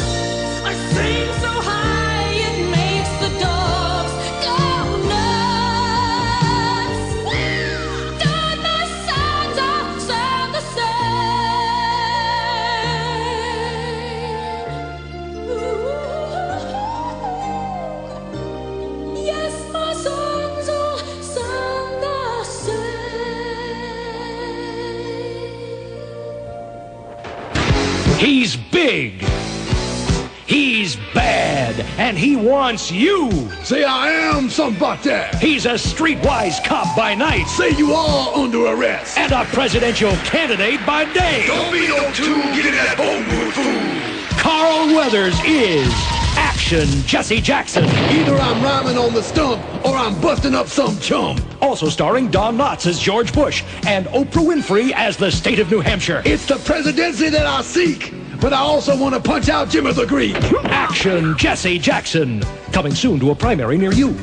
I sing so high it makes the dogs go nuts. Don't my songs all sound the same? Yes, my songs all sound the same. He's big. He's bad. And he wants you. Say I am somebody. He's a streetwise cop by night. Say you are under arrest. And a presidential candidate by day. Don't be no tool, get in that Homewood fool. Carl Weathers is Action Jesse Jackson. Either I'm rhyming on the stump or I'm busting up some chump. Also starring Don Knotts as George Bush and Oprah Winfrey as the state of New Hampshire. It's the presidency that I seek, but I also want to punch out Jimmy the Greek. Action Jesse Jackson. Coming soon to a primary near you.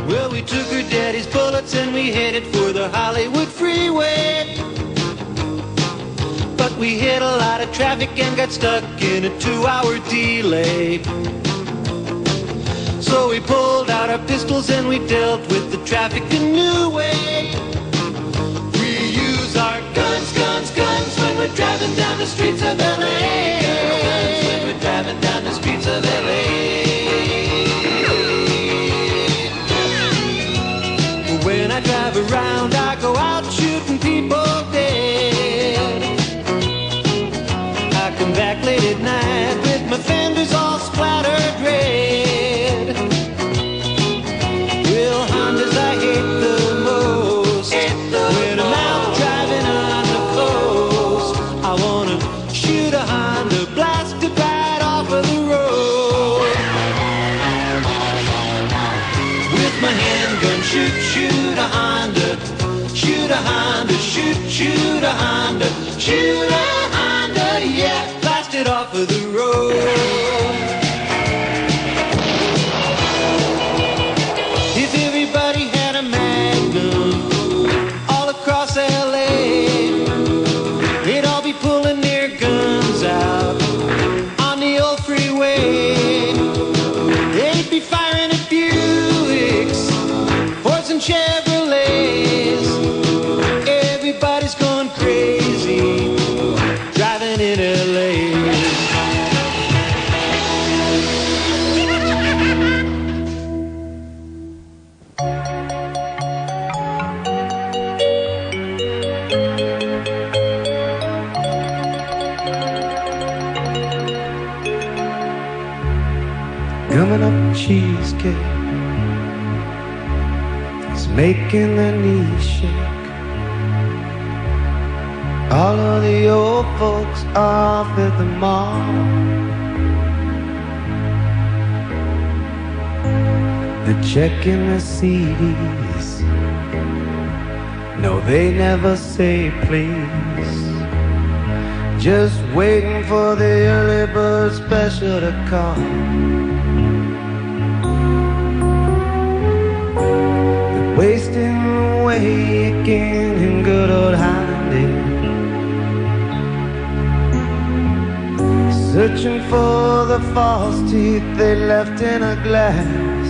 Well, we took her daddy's bullets and we headed for the Hollywood freeway. But we hit a lot of traffic and got stuck in a 2-hour delay. So we pulled out our pistols and we dealt with the traffic a new way. We use our guns, guns, guns when we're driving down the streets of L.A. Guns when we're driving down the streets of L.A. When I drive around, I go out shooting people dead. I come back late at night with my fenders all splattered red. Well, Hondas I hate the most. When I'm out driving on the coast, I wanna shoot a Honda, blast it right off of the road. With my handgun, shoot, shoot a Honda, shoot a Honda, shoot, shoot a Honda, shoot a Honda, yeah, blast it off of the road. If everybody had a Magnum all across L.A., they'd all be pulling their guns out on the old freeway. They'd be firing at Buicks, Fords and Chevrolets. Everybody's going crazy driving in L.A. Gumming up cheesecake is making the knees shake. All of the old folks off at the mall They're checking the CDs. No, they never say please. Just waiting for the early bird special to come. They're wasting away again in good old Hollywood, searching for the false teeth they left in a glass.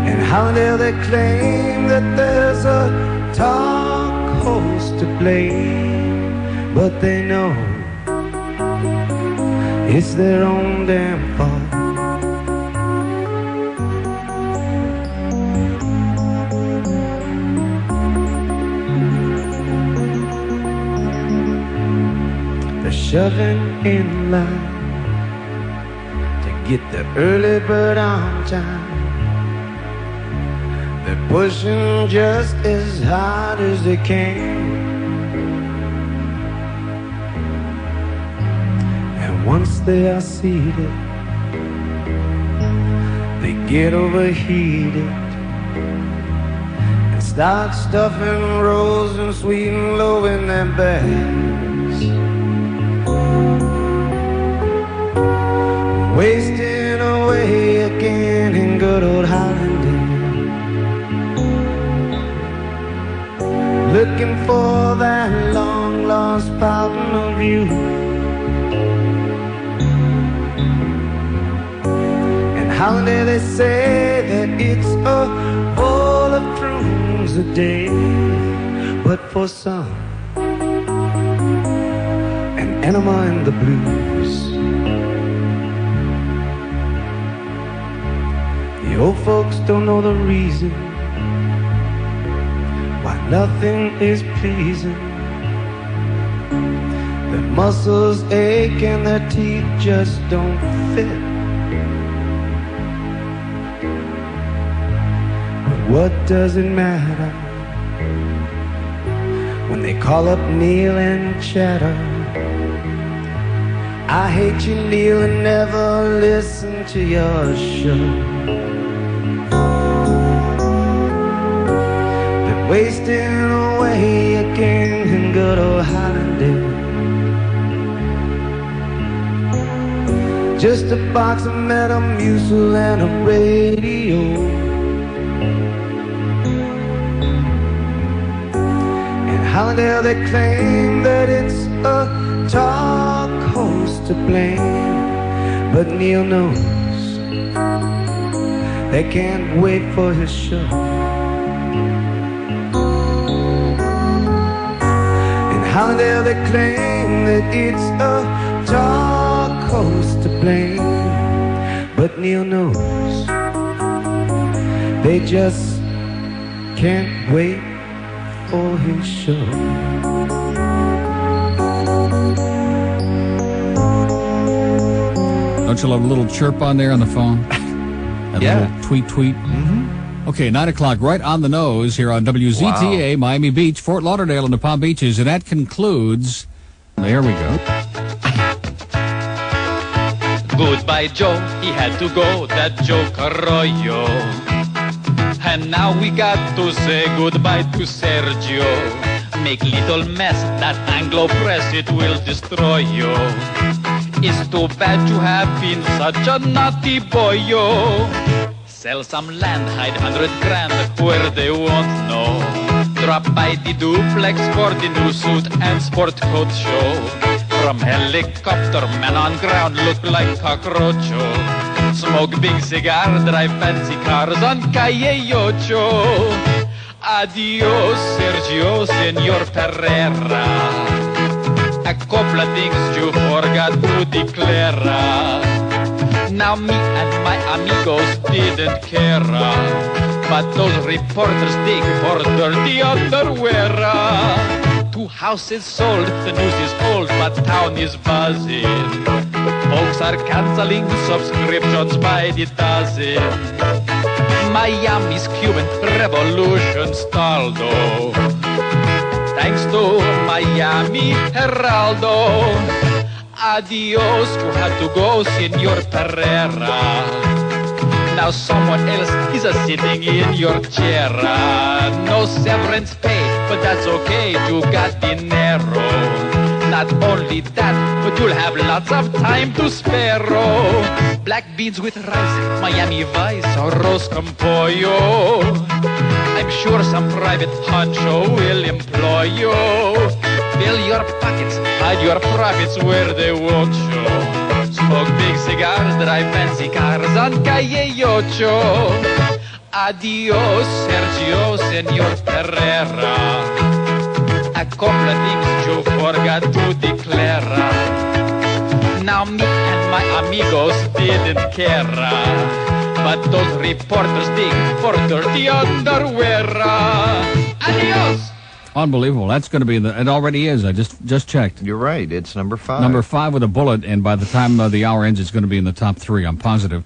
And how dare they claim that there's a talk host to blame, but they know it's their own damn fault. Shoving in line to get the early bird on time. They're pushing just as hard as they can. And once they are seated, they get overheated and start stuffing rolls and sweet and low in their bags. Wasting away again in good old Hollywood, looking for that long lost fountain of youth. And how dare they say that it's a bowl of prunes a day, but for some, an enema in the blues. The old folks don't know the reason why nothing is pleasing. Their muscles ache and their teeth just don't fit. But what does it matter when they call up Neil and chatter? I hate you, Neil, and never listen to your show. Wasting away again in good old Hollywood. Just a box of Metamucil and a radio. And how dare they claim that it's a talk host to blame, but Neil knows they can't wait for his show. How dare they claim that it's a talk host to blame, but Neil knows they just can't wait for his show. Don't you love a little chirp on there on the phone? That Yeah. little tweet. Mm-hmm. Okay, 9 o'clock, right on the nose here on WZTA, Miami Beach, Fort Lauderdale, and the Palm Beaches. And that concludes. There we go. Goodbye, Joe. He had to go, that Joe Carroyo. And now we got to say goodbye to Sergio. Make little mess, that Anglo press, it will destroy you. It's too bad you have been such a naughty boy, yo. Sell some land, hide 100 grand where they won't know. Drop by the duplex for the new suit and sport coat show. From helicopter, man on ground, look like cockroacho. Smoke big cigar, drive fancy cars on Calle Ocho. Adios, Sergio, Senor Pereira. A couple of things you forgot to declare. Now me and my amigos didn't care, but those reporters dig for dirty underwear. 2 houses sold, the news is old, but town is buzzing. Folks are canceling subscriptions by the dozen. Miami's Cuban revolution stalled, thanks to Miami Heraldo. Adios, you had to go, Senor Pereira. Now someone else is sitting in your chair. No severance pay, but that's okay, you got dinero. Not only that, but you'll have lots of time to spare. Black beans with rice, Miami Vice, arroz con pollo. I'm sure some private honcho will employ you. Fill your pockets, hide your profits where they won't show. Smoke big cigars, drive fancy cars on Calle Ocho. Adios, Sergio, Senor Pereira. A couple of things you forgot to declare. Now me and my amigos didn't care, but those reporters dig for dirty underwear. Adios! Unbelievable. That's going to be it already is. I just checked. You're right. It's number 5. Number 5 with a bullet, and by the time the hour ends, it's going to be in the top 3. I'm positive.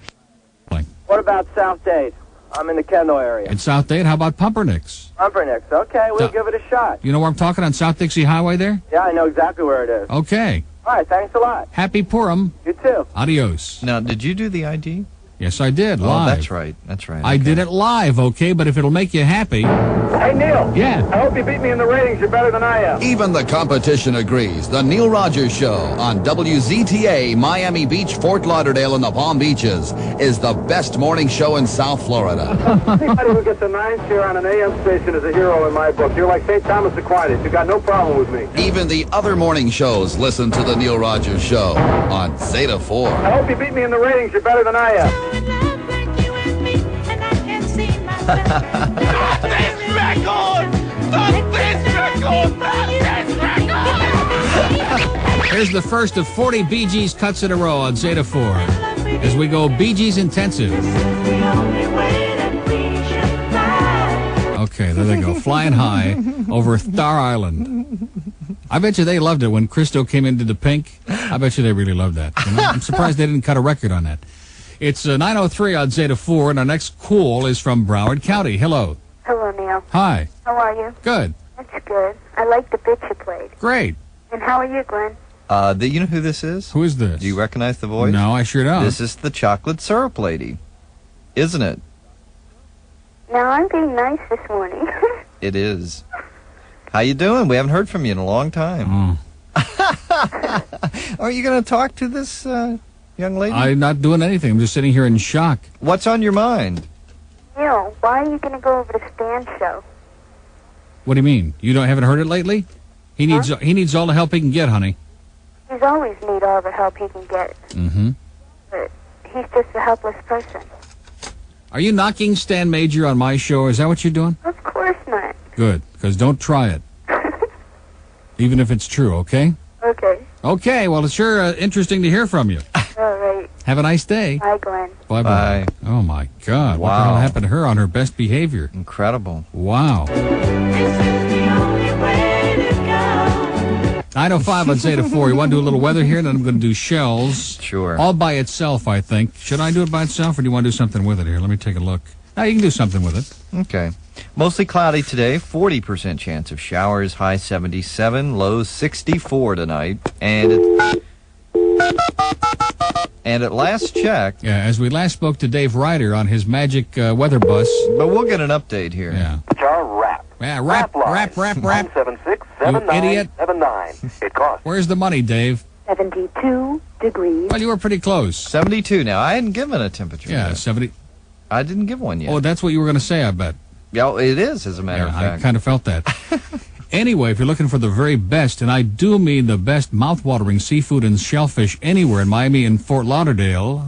What about South Dade? I'm in the Kendall area. In South Dade, how about Pumpernicks? Pumpernicks. Okay, we'll give it a shot. You know where I'm talking, on South Dixie Highway there? Yeah, I know exactly where it is. Okay. All right, thanks a lot. Happy Purim. You too. Adios. Now, did you do the ID? Yes, I did, live. Oh, that's right. That's right. I did it live, okay? But if it'll make you happy... Hey, Neil. Yeah? I hope you beat me in the ratings. You're better than I am. Even the competition agrees. The Neil Rogers Show on WZTA, Miami Beach, Fort Lauderdale, and the Palm Beaches is the best morning show in South Florida. Anybody who gets a 9 share on an AM station is a hero in my book. You're like St. Thomas Aquinas. You got no problem with me. Even the other morning shows listen to the Neil Rogers Show on Zeta 4. I hope you beat me in the ratings. You're better than I am. Here's the first of 40 Bee Gees cuts in a row on Zeta 4 as we go Bee Gees intensive. Okay, there they go, flying high over Star Island. I bet you they loved it when Christo came into the pink. I bet you they really loved that. You know? I'm surprised they didn't cut a record on that. It's 9:03 on Zeta 4, and our next call is from Broward County. Hello. Hello, Neil. Hi. How are you? Good. That's good. I like the bit you played. Great. And how are you, Glenn? You know who this is? Who is this? Do you recognize the voice? No, I sure don't. This is the chocolate syrup lady, isn't it? Now, I'm being nice this morning. It is. How you doing? We haven't heard from you in a long time. Are you going to talk to this young lady? I'm not doing anything. I'm just sitting here in shock. What's on your mind? Neil, why are you going to go over to Stan's show? What do you mean? You haven't heard it lately? He needs all the help he can get, honey. He's always need all the help he can get. Mm-hmm. But he's just a helpless person. Are you knocking Stan Major on my show? Is that what you're doing? Of course not. Good, because don't try it. Even if it's true, okay? Okay. Okay, well, it's sure interesting to hear from you. All right. Have a nice day. Bye, Glenn. Bye-bye. Oh, my God. What the hell happened to her on her best behavior? Incredible. Wow. 9:05 on Zeta 4. You want to do a little weather here, and then I'm going to do shells. Sure. All by itself, I think. Should I do it by itself, or do you want to do something with it here? Let me take a look. No, you can do something with it. Okay. Mostly cloudy today, 40% chance of showers, high 77, low 64 tonight. And at last check... Yeah, as we last spoke to Dave Ryder on his magic weather bus... But we'll get an update here. Yeah. Rap. Yeah, rap. 976-7979. Idiot. It costs. Where's the money, Dave? 72 degrees. Well, you were pretty close. 72 now. I hadn't given a temperature Yeah, yet. 70. I didn't give one yet. Oh, that's what you were going to say, I bet. Yeah, it is, as a matter of fact. I kind of felt that. Anyway, if you're looking for the very best, and I do mean the best mouth-watering seafood and shellfish anywhere in Miami and Fort Lauderdale,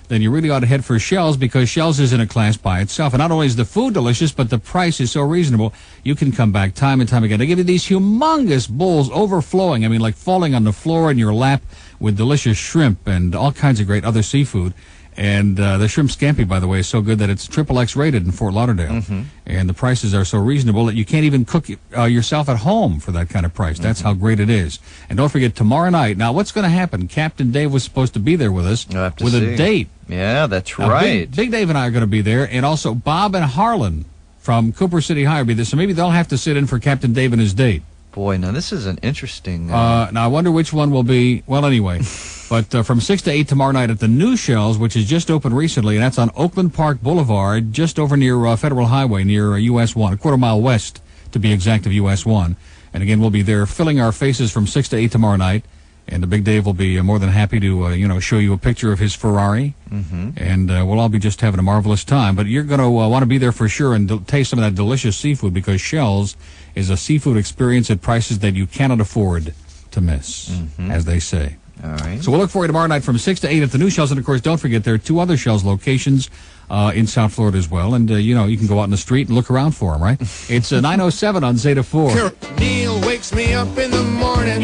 then you really ought to head for Shell's, because Shell's is in a class by itself. And not only is the food delicious, but the price is so reasonable, you can come back time and time again. They give you these humongous bowls overflowing, I mean, like falling on the floor in your lap, with delicious shrimp and all kinds of great other seafood. And the shrimp scampi, by the way, is so good that it's XXX rated in Fort Lauderdale. Mm-hmm. And the prices are so reasonable that you can't even cook yourself at home for that kind of price. That's how great it is. And don't forget, tomorrow night, now what's going to happen? Captain Dave was supposed to be there with us with a date. Yeah, that's Now, right. Big Dave and I are going to be there, and also Bob and Harlan from Cooper City High will be there. So maybe they'll have to sit in for Captain Dave and his date. Boy, now this is an interesting... Now, I wonder which one will be... Well, anyway. But from 6 to 8 tomorrow night at the New Shells, which has just opened recently, and that's on Oakland Park Boulevard, just over near Federal Highway, near US 1, a quarter mile west, to be exact, of US 1. And again, we'll be there filling our faces from 6 to 8 tomorrow night. And the Big Dave will be more than happy to, show you a picture of his Ferrari. Mm-hmm. And we'll all be just having a marvelous time. But you're going to want to be there for sure and taste some of that delicious seafood, because Shells is a seafood experience at prices that you cannot afford to miss, as they say. All right. So we'll look for you tomorrow night from 6 to 8 at the New Shells. And, of course, don't forget there are 2 other Shells locations in South Florida as well. And, you can go out in the street and look around for them, right? It's 9:07 on Zeta 4. Neil wakes me up in the morning.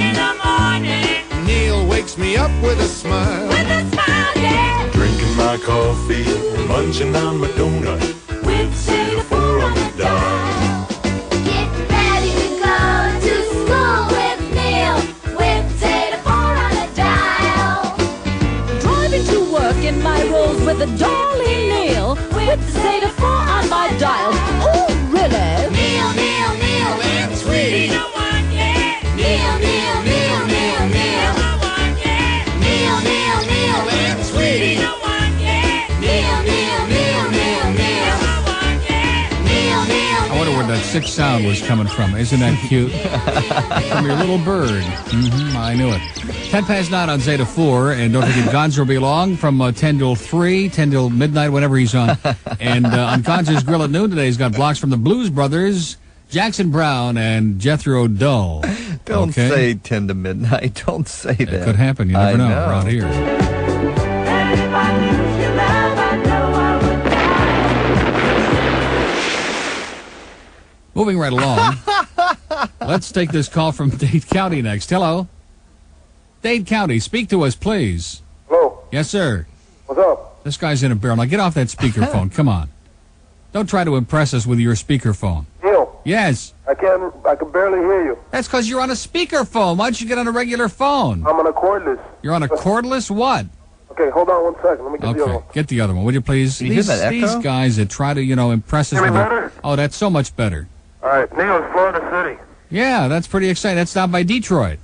Neil wakes me up with a smile. yeah. Drinking my coffee, munching on my donut. With Zeta 4 on the dial. Get ready to go to school with Neil. With Zeta 4 on the dial. Driving to work in my Rolls with a darling Neil. With Zeta 4 on my dial. Oh, really? Neil, Neil, Neil, and Sweetie. Neil, Neil, Neil, Neil, Neil. Neil, Neil, Neil, and Sweetie. Neil, Neil, Neil, Neil, Neil. Neil, Neil. I wonder where that sixth sound was coming from. Isn't that cute? From your little bird. I knew it. 10 past 9 on Zeta 4. And don't forget, Gonzo will be along from 10 till 3, 10 till midnight, whenever he's on. And on Gonzo's Grill at noon today, he's got blocks from the Blues Brothers, Jackson Brown, and Jethro Tull. Don't say 10 to midnight. Don't say that. It could happen. You never know around here. Moving right along. Let's take this call from Dade County next. Hello. Dade County, speak to us, please. Hello. Yes, sir. What's up? This guy's in a barrel. Now get off that speakerphone. Come on. Don't try to impress us with your speakerphone. Neil. Yes. I can barely hear you. That's because you're on a speakerphone. Why don't you get on a regular phone? I'm on a cordless. You're on a cordless what? Okay, hold on 1 second. Let me get the other one. Get the other one, would you please? Can you hear that These echo? guys that try to, impress us Hear me with better? Oh, that's so much better. All right, Neil, it's Florida City. Yeah, that's pretty exciting. That's down by Detroit.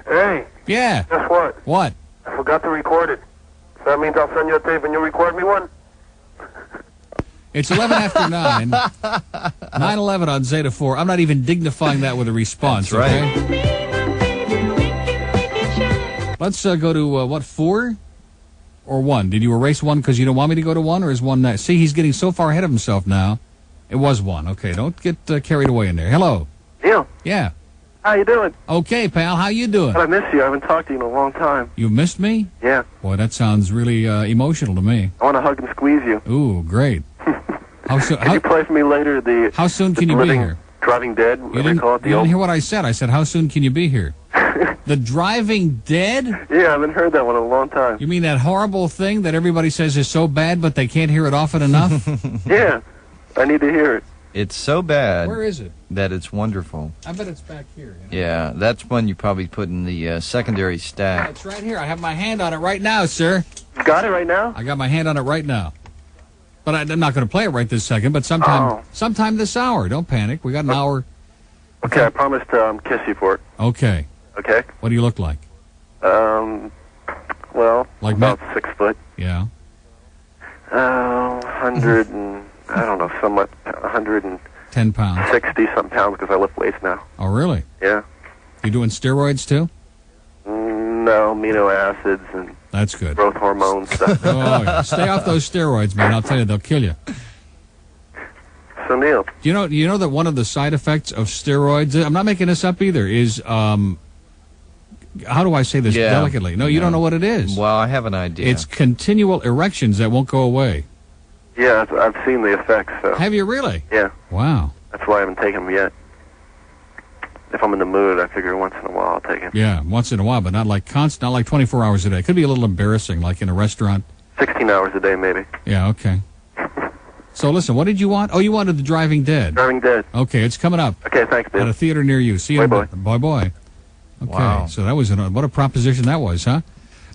Hey. Yeah. Guess what? What? I forgot to record it. So that means I'll send you a tape and you record me one? It's 11 after 9. 9:11 on Zeta 4. I'm not even dignifying that with a response. That's right. Okay? Let's go to, 4? Or 1? Did you erase 1 because you don't want me to go to 1, or is 1 next? See, he's getting so far ahead of himself now. It was 1. Okay, don't get carried away in there. Hello. Neil. Yeah. How you doing? Okay, pal. How you doing? I miss you. I haven't talked to you in a long time. You missed me? Yeah. Boy, that sounds really emotional to me. I want to hug and squeeze you. Ooh, great. How soon? Can you play for me later How soon can you be here? Driving Dead, whatever you call it. You didn't hear what I said. I said, how soon can you be here? The Driving Dead? Yeah, I haven't heard that one in a long time. You mean that horrible thing that everybody says is so bad, but they can't hear it often enough? Yeah, I need to hear it. It's so bad. Where is it? That it's wonderful. I bet it's back here. Yeah, that's one you probably put in the secondary stack. It's right here. I have my hand on it right now, sir. You got it right now? I got my hand on it right now. But I'm not going to play it right this second, but sometime this hour. Don't panic. We got an hour. Okay, I promise to kiss you for it. Okay. Okay? What do you look like? Well, like about 6 foot. Yeah. 100 and, I don't know, somewhat, 10 pounds. 60-something pounds because I lift weights now. Oh, really? Yeah. You doing steroids, too? No, amino acids and that's good. Growth hormone stuff. Oh, yeah. Stay off those steroids, man. I'll tell you, they'll kill you. So, Neil. You know that one of the side effects of steroids, I'm not making this up either, is, how do I say this delicately? No, you don't know what it is. Well, I have an idea. It's continual erections that won't go away. Yeah, I've seen the effects. So. Have you really? Yeah. Wow. That's why I haven't taken them yet. If I'm in the mood, I figure once in a while I'll take them. Yeah, once in a while, but not like constant, not like 24 hours a day. It could be a little embarrassing, like in a restaurant. 16 hours a day, maybe. Yeah, okay. So listen, what did you want? Oh, you wanted The Driving Dead. Driving Dead. Okay, it's coming up. Okay, thanks, dude. At a theater near you. See you in a bit. Boy. Okay, Wow. So that was what a proposition that was, huh?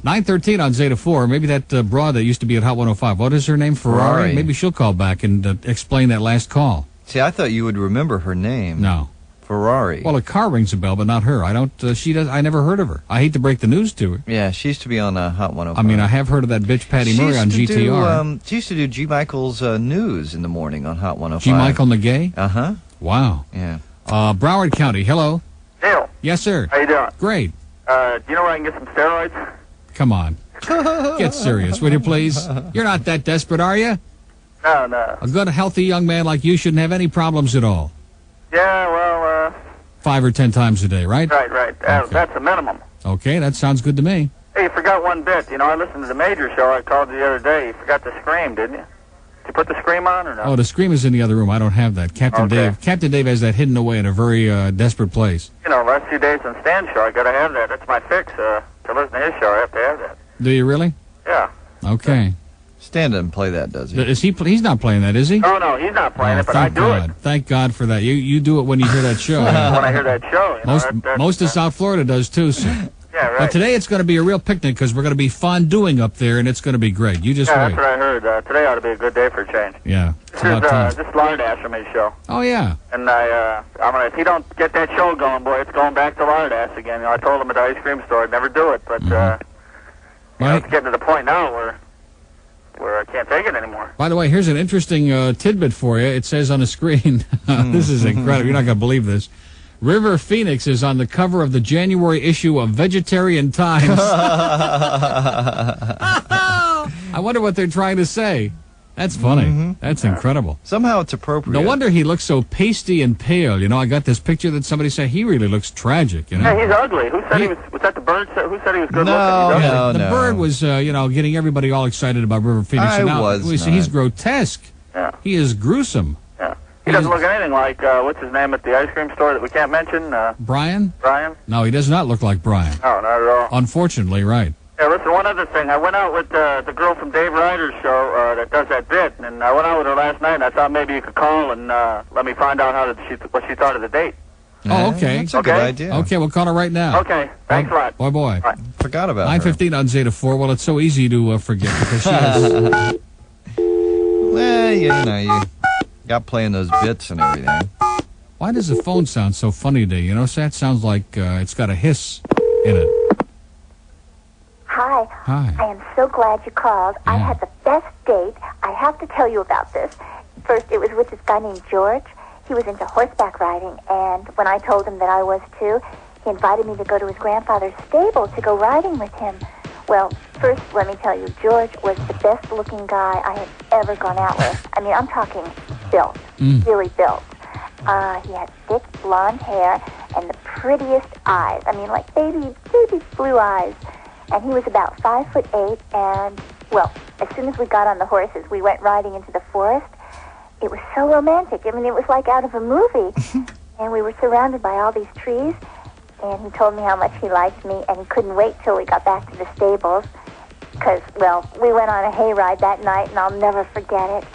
9:13 on Zeta 4. Maybe that broad that used to be at Hot 105. What is her name? Ferrari? Maybe she'll call back and explain that last call. See, I thought you would remember her name. No. Ferrari. Well, a car rings a bell, but not her. I don't. She does. I never heard of her. I hate to break the news to her. Yeah, she used to be on Hot 105. I mean, I have heard of that bitch Patty Murray on GTR. She used to do G. Michael's news in the morning on Hot 105. G. Michael Negay? Uh-huh. Wow. Yeah. Broward County, hello. Neil. Yes, sir. How you doing? Great. Do you know where I can get some steroids? Come on. Get serious, will you please? You're not that desperate, are you? No. A good, healthy young man like you shouldn't have any problems at all. Yeah, well, 5 or 10 times a day, right? Right. Okay. That's a minimum. Okay, that sounds good to me. Hey, you forgot one bit. You know, I listened to the Major show. I called you the other day. You forgot to scream, didn't you? Did you put the scream on or no? Oh, the scream is in the other room. I don't have that. Captain Dave has that hidden away in a very desperate place. You know, last few days on Stan's show, I got to have that. That's my fix. To listen to his show, I have to have that. Do you really? Yeah. Okay. Stan doesn't play that, does he? Is he? He's not playing that, is he? No, he's not playing it, but I do it. Thank God for that. You do it when you hear that show. When I hear that show. You know, most of South Florida does too, sir. Yeah, right. But today it's going to be a real picnic because we're going to be fondueing up there, and it's going to be great. You just wait. That's what I heard. Today ought to be a good day for a change. Yeah. This is Lardass from his show. Oh, yeah. And I'm gonna, if he don't get that show going, boy, it's going back to Lardass again. You know, I told him at the ice cream store I'd never do it, but you know, it's getting to the point now where I can't take it anymore. By the way, here's an interesting tidbit for you. It says on the screen, this is incredible. You're not going to believe this. River Phoenix is on the cover of the January issue of Vegetarian Times. I wonder what they're trying to say. That's funny. That's incredible. Somehow it's appropriate. No wonder he looks so pasty and pale. You know, I got this picture that somebody said he really looks tragic. You know? Yeah, he's ugly. Who said he was that the bird? Who said he was good looking? No, the bird was, getting everybody all excited about River Phoenix. He's grotesque. Yeah. He is gruesome. Yeah. He doesn't look anything like, what's his name at the ice cream store that we can't mention? Brian? Brian? No, he does not look like Brian. No, not at all. Unfortunately, right. Yeah, listen, one other thing. I went out with the girl from Dave Ryder's show that does that bit, and I went out with her last night, and I thought maybe you could call and let me find out what she thought of the date. Oh, okay. That's a good idea. Okay, we'll call her right now. Okay, thanks a lot. Boy. Right. Forgot about her. 9:15 on Zeta 4. Well, it's so easy to forget because she is... Well, you got playing those bits and everything. Why does the phone sound so funny today? You know, that sounds like it's got a hiss in it. Hi. I am so glad you called. Yeah. I had the best date. I have to tell you about this. First, it was with this guy named George. He was into horseback riding, and when I told him that I was too, he invited me to go to his grandfather's stable to go riding with him. Well, first, let me tell you, George was the best-looking guy I had ever gone out with. I mean, I'm talking built, really built. He had thick blonde hair and the prettiest eyes. I mean, like baby blue eyes. And he was about 5'8", and, well, as soon as we got on the horses, we went riding into the forest. It was so romantic. I mean, it was like out of a movie. And we were surrounded by all these trees, and he told me how much he liked me, and he couldn't wait till we got back to the stables, because, well, we went on a hayride that night, and I'll never forget it.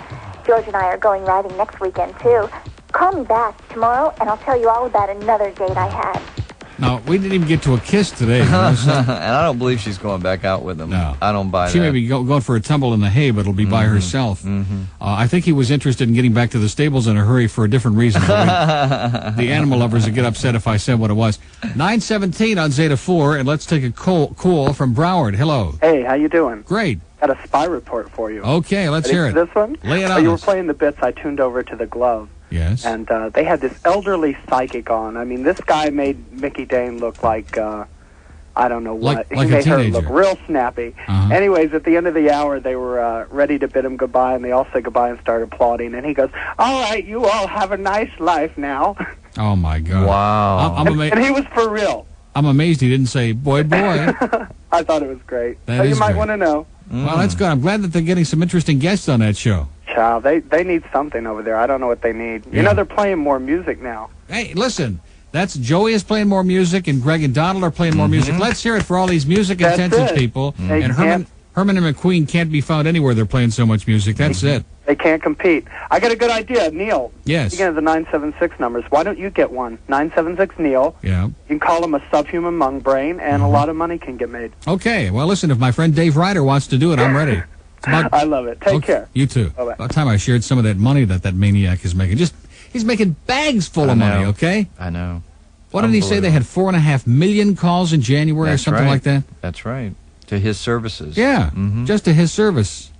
George and I are going riding next weekend, too. Call me back tomorrow, and I'll tell you all about another date I had. No, we didn't even get to a kiss today. You know, and I don't believe she's going back out with him. No. I don't buy that. She may be going for a tumble in the hay, but it'll be by herself. I think he was interested in getting back to the stables in a hurry for a different reason. The animal lovers would get upset if I said what it was. 9:17 on Zeta 4, and let's take a call from Broward. Hello. Hey, how you doing? Great. Got a spy report for you. Okay, let's hear it. This one? Lay it on You were us. playing the bits. I tuned over to the glove. Yes. And they had this elderly psychic on. I mean, this guy made Mickey Dane look like, I don't know what. Like he made a her teenager. look real snappy. Anyways, at the end of the hour, they were ready to bid him goodbye, and they all said goodbye and started applauding. And he goes, "All right, you all have a nice life now." Oh, my God. Wow. I'm and he was for real. I'm amazed he didn't say, boy. I thought it was great. That so is you might great. want to know. Well, that's good. I'm glad that they're getting some interesting guests on that show. Child, they need something over there. I don't know what they need. You know, they're playing more music now. Hey, listen, that's Joey is playing more music, and Greg and Donald are playing more music. Let's hear it for all these music-intensive people. And Herman and McQueen can't be found anywhere they're playing so much music. That's it. They can't compete. I got a good idea, Neil. Yes. Speaking of the 976 numbers, why don't you get one? 976 Neil. Yeah. You can call him a subhuman mung brain, and a lot of money can get made. Okay. Well, listen, if my friend Dave Ryder wants to do it, I'm ready. I love it. Take care. You too. Bye-bye. About time I shared some of that money that maniac is making. Just He's making bags full of money, okay? I know. What did he say? They had 4.5 million calls in January or something like that? That's right. To his services. Yeah, just to his service.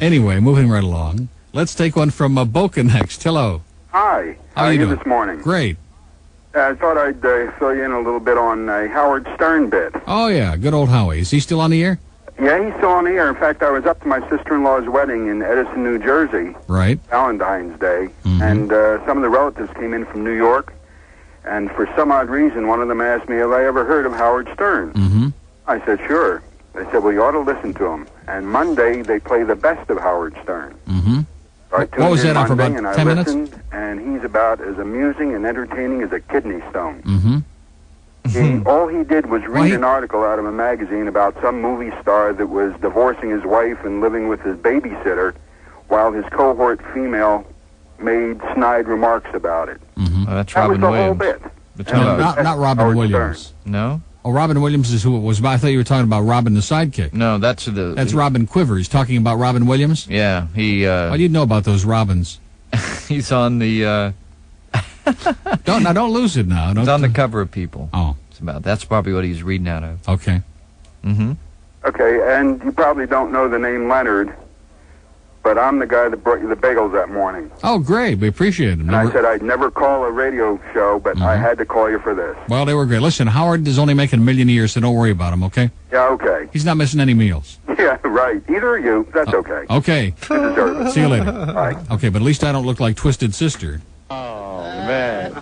Anyway, moving right along. Let's take one from Boca next. Hello. Hi. How are you doing this morning? Great. I thought I'd fill you in a little bit on a Howard Stern bit. Oh, yeah, good old Howie. Is he still on the air? Yeah, he's still on the air. In fact, I was up to my sister-in-law's wedding in Edison, New Jersey. Right. Valentine's Day. And some of the relatives came in from New York. And for some odd reason, one of them asked me if I ever heard of Howard Stern. I said, sure. They said, well, you ought to listen to him. And Monday, they play the best of Howard Stern. So I tuned What was in that on for Monday, about and 10 I minutes? listened, and he's about as amusing and entertaining as a kidney stone. All he did was read an article out of a magazine about some movie star that was divorcing his wife and living with his babysitter while his cohort female made snide remarks about it. That's That was Robin the Williams. whole bit. Not Robin Howard Williams. Stern. No? Oh, Robin Williams is who it was. I thought you were talking about Robin the sidekick. No, that's Robin Quivers. Talking about Robin Williams? Yeah, he... How do you know about those Robins? He's on the... Don't lose it now. He's on the cover of People. Oh. That's probably what he's reading out of. Okay. Okay, and you probably don't know the name Leonard, but I'm the guy that brought you the bagels that morning. Oh, great. We appreciate it. And I said I'd never call a radio show, but I had to call you for this. Well, they were great. Listen, Howard is only making $1 million a year, so don't worry about him, okay? Yeah, okay. He's not missing any meals. Yeah, right. Either are you. That's okay. Okay. You deserve it. See you later. Bye. Okay, but at least I don't look like Twisted Sister. Man.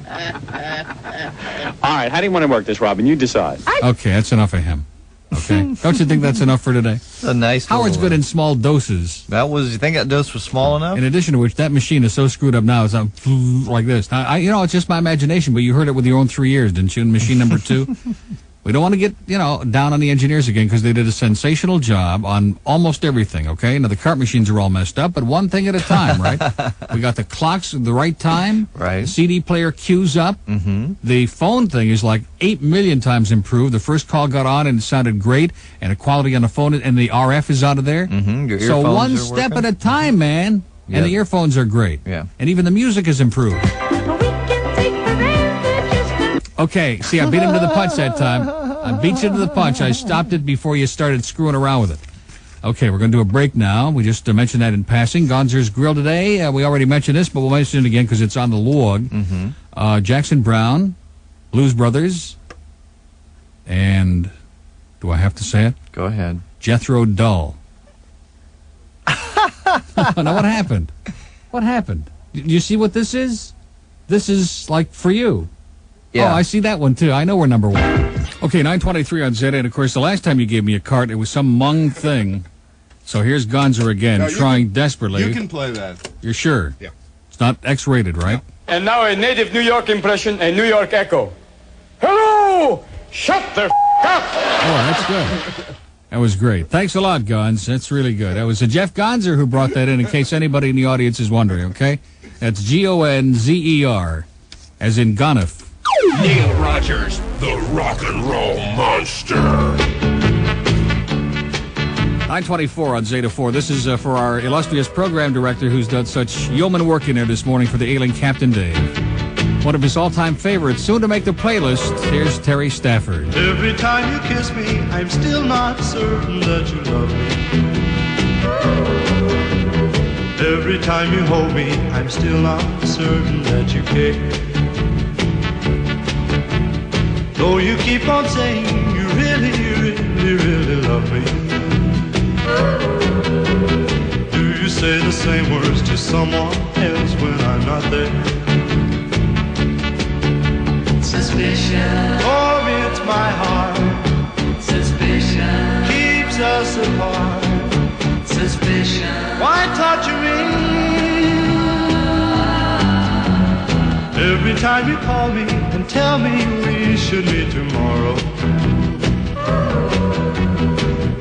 All right, how do you want to work this, Robin? You decide. Okay, that's enough of him. Okay. Don't you think that's enough for today? A nice Howard's good in small doses. You think that dose was small enough? In addition to which, that machine is so screwed up now, it's like this. Now, it's just my imagination, but you heard it with your own 3 ears, didn't you, in machine number 2? We don't want to get, down on the engineers again because they did a sensational job on almost everything, okay? Now, the cart machines are all messed up, but one thing at a time, right? We got the clocks at the right time. Right. The CD player queues up. The phone thing is like 8 million times improved. The first call got on and it sounded great, and the quality on the phone and the RF is out of there. Your So earphones one are step working? at a time, man. Yeah. And the earphones are great. Yeah. And even the music is improved. Okay, see, I beat him to the punch that time. I beat you to the punch. I stopped it before you started screwing around with it. Okay, we're going to do a break now. We just mentioned that in passing. Gonzer's Grill today. We already mentioned this, but we'll mention it again because it's on the log. Jackson Brown, Blues Brothers, and do I have to say it? Go ahead. Jethro Tull. Now, what happened? What happened? Did you see what this is? This is like for you. Yeah. Oh, I see that one, too. I know we're number one. Okay, 923 on Z, and of course, the last time you gave me a cart, it was some Mung thing. So here's Gonzer again, No, trying desperately. You can play that. You're sure? Yeah. It's not X-rated, right? And now a native New York impression, a New York echo. Hello! Shut the up! Oh, that's good. That was great. Thanks a lot, Gonz. That's really good. That was Jeff Gonzer who brought that in case anybody in the audience is wondering, okay? That's Gonzer, as in Gonif. Neil Rogers, the rock and roll monster. 924 on Zeta 4. This is for our illustrious program director who's done such yeoman work in there this morning for the ailing Captain Dave. One of his all-time favorites, soon to make the playlist. Here's Terry Stafford. Every time you kiss me, I'm still not certain that you love me. Every time you hold me, I'm still not certain that you care. Though you keep on saying you really, really, really love me. Do you say the same words to someone else when I'm not there? Suspicion. For me it's my heart. Suspicion. Keeps us apart. Suspicion. Why torture me? Every time you call me and tell me we should meet tomorrow,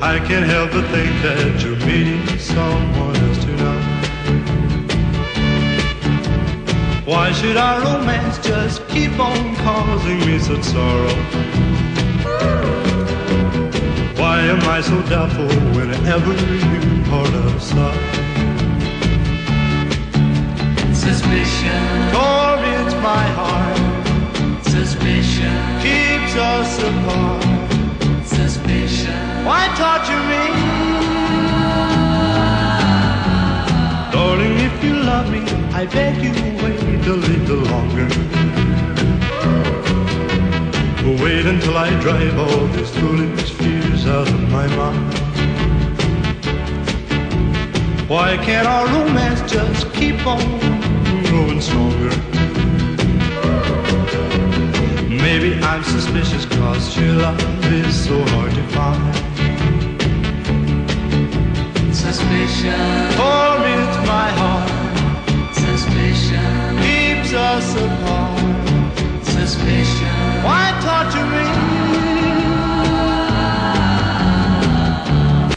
I can't help but think that you're meeting someone else tonight. Why should our romance just keep on causing me such sorrow? Why am I so doubtful whenever you part outside? Suspicion torments my heart. Suspicion Keeps us apart. Suspicion Why torture me? Darling, if you love me, I beg you wait a little longer. Wait until I drive all these foolish fears out of my mind. Why can't our romance just keep on growing stronger? Maybe I'm suspicious cause your love is so hard to find. Suspicion torments my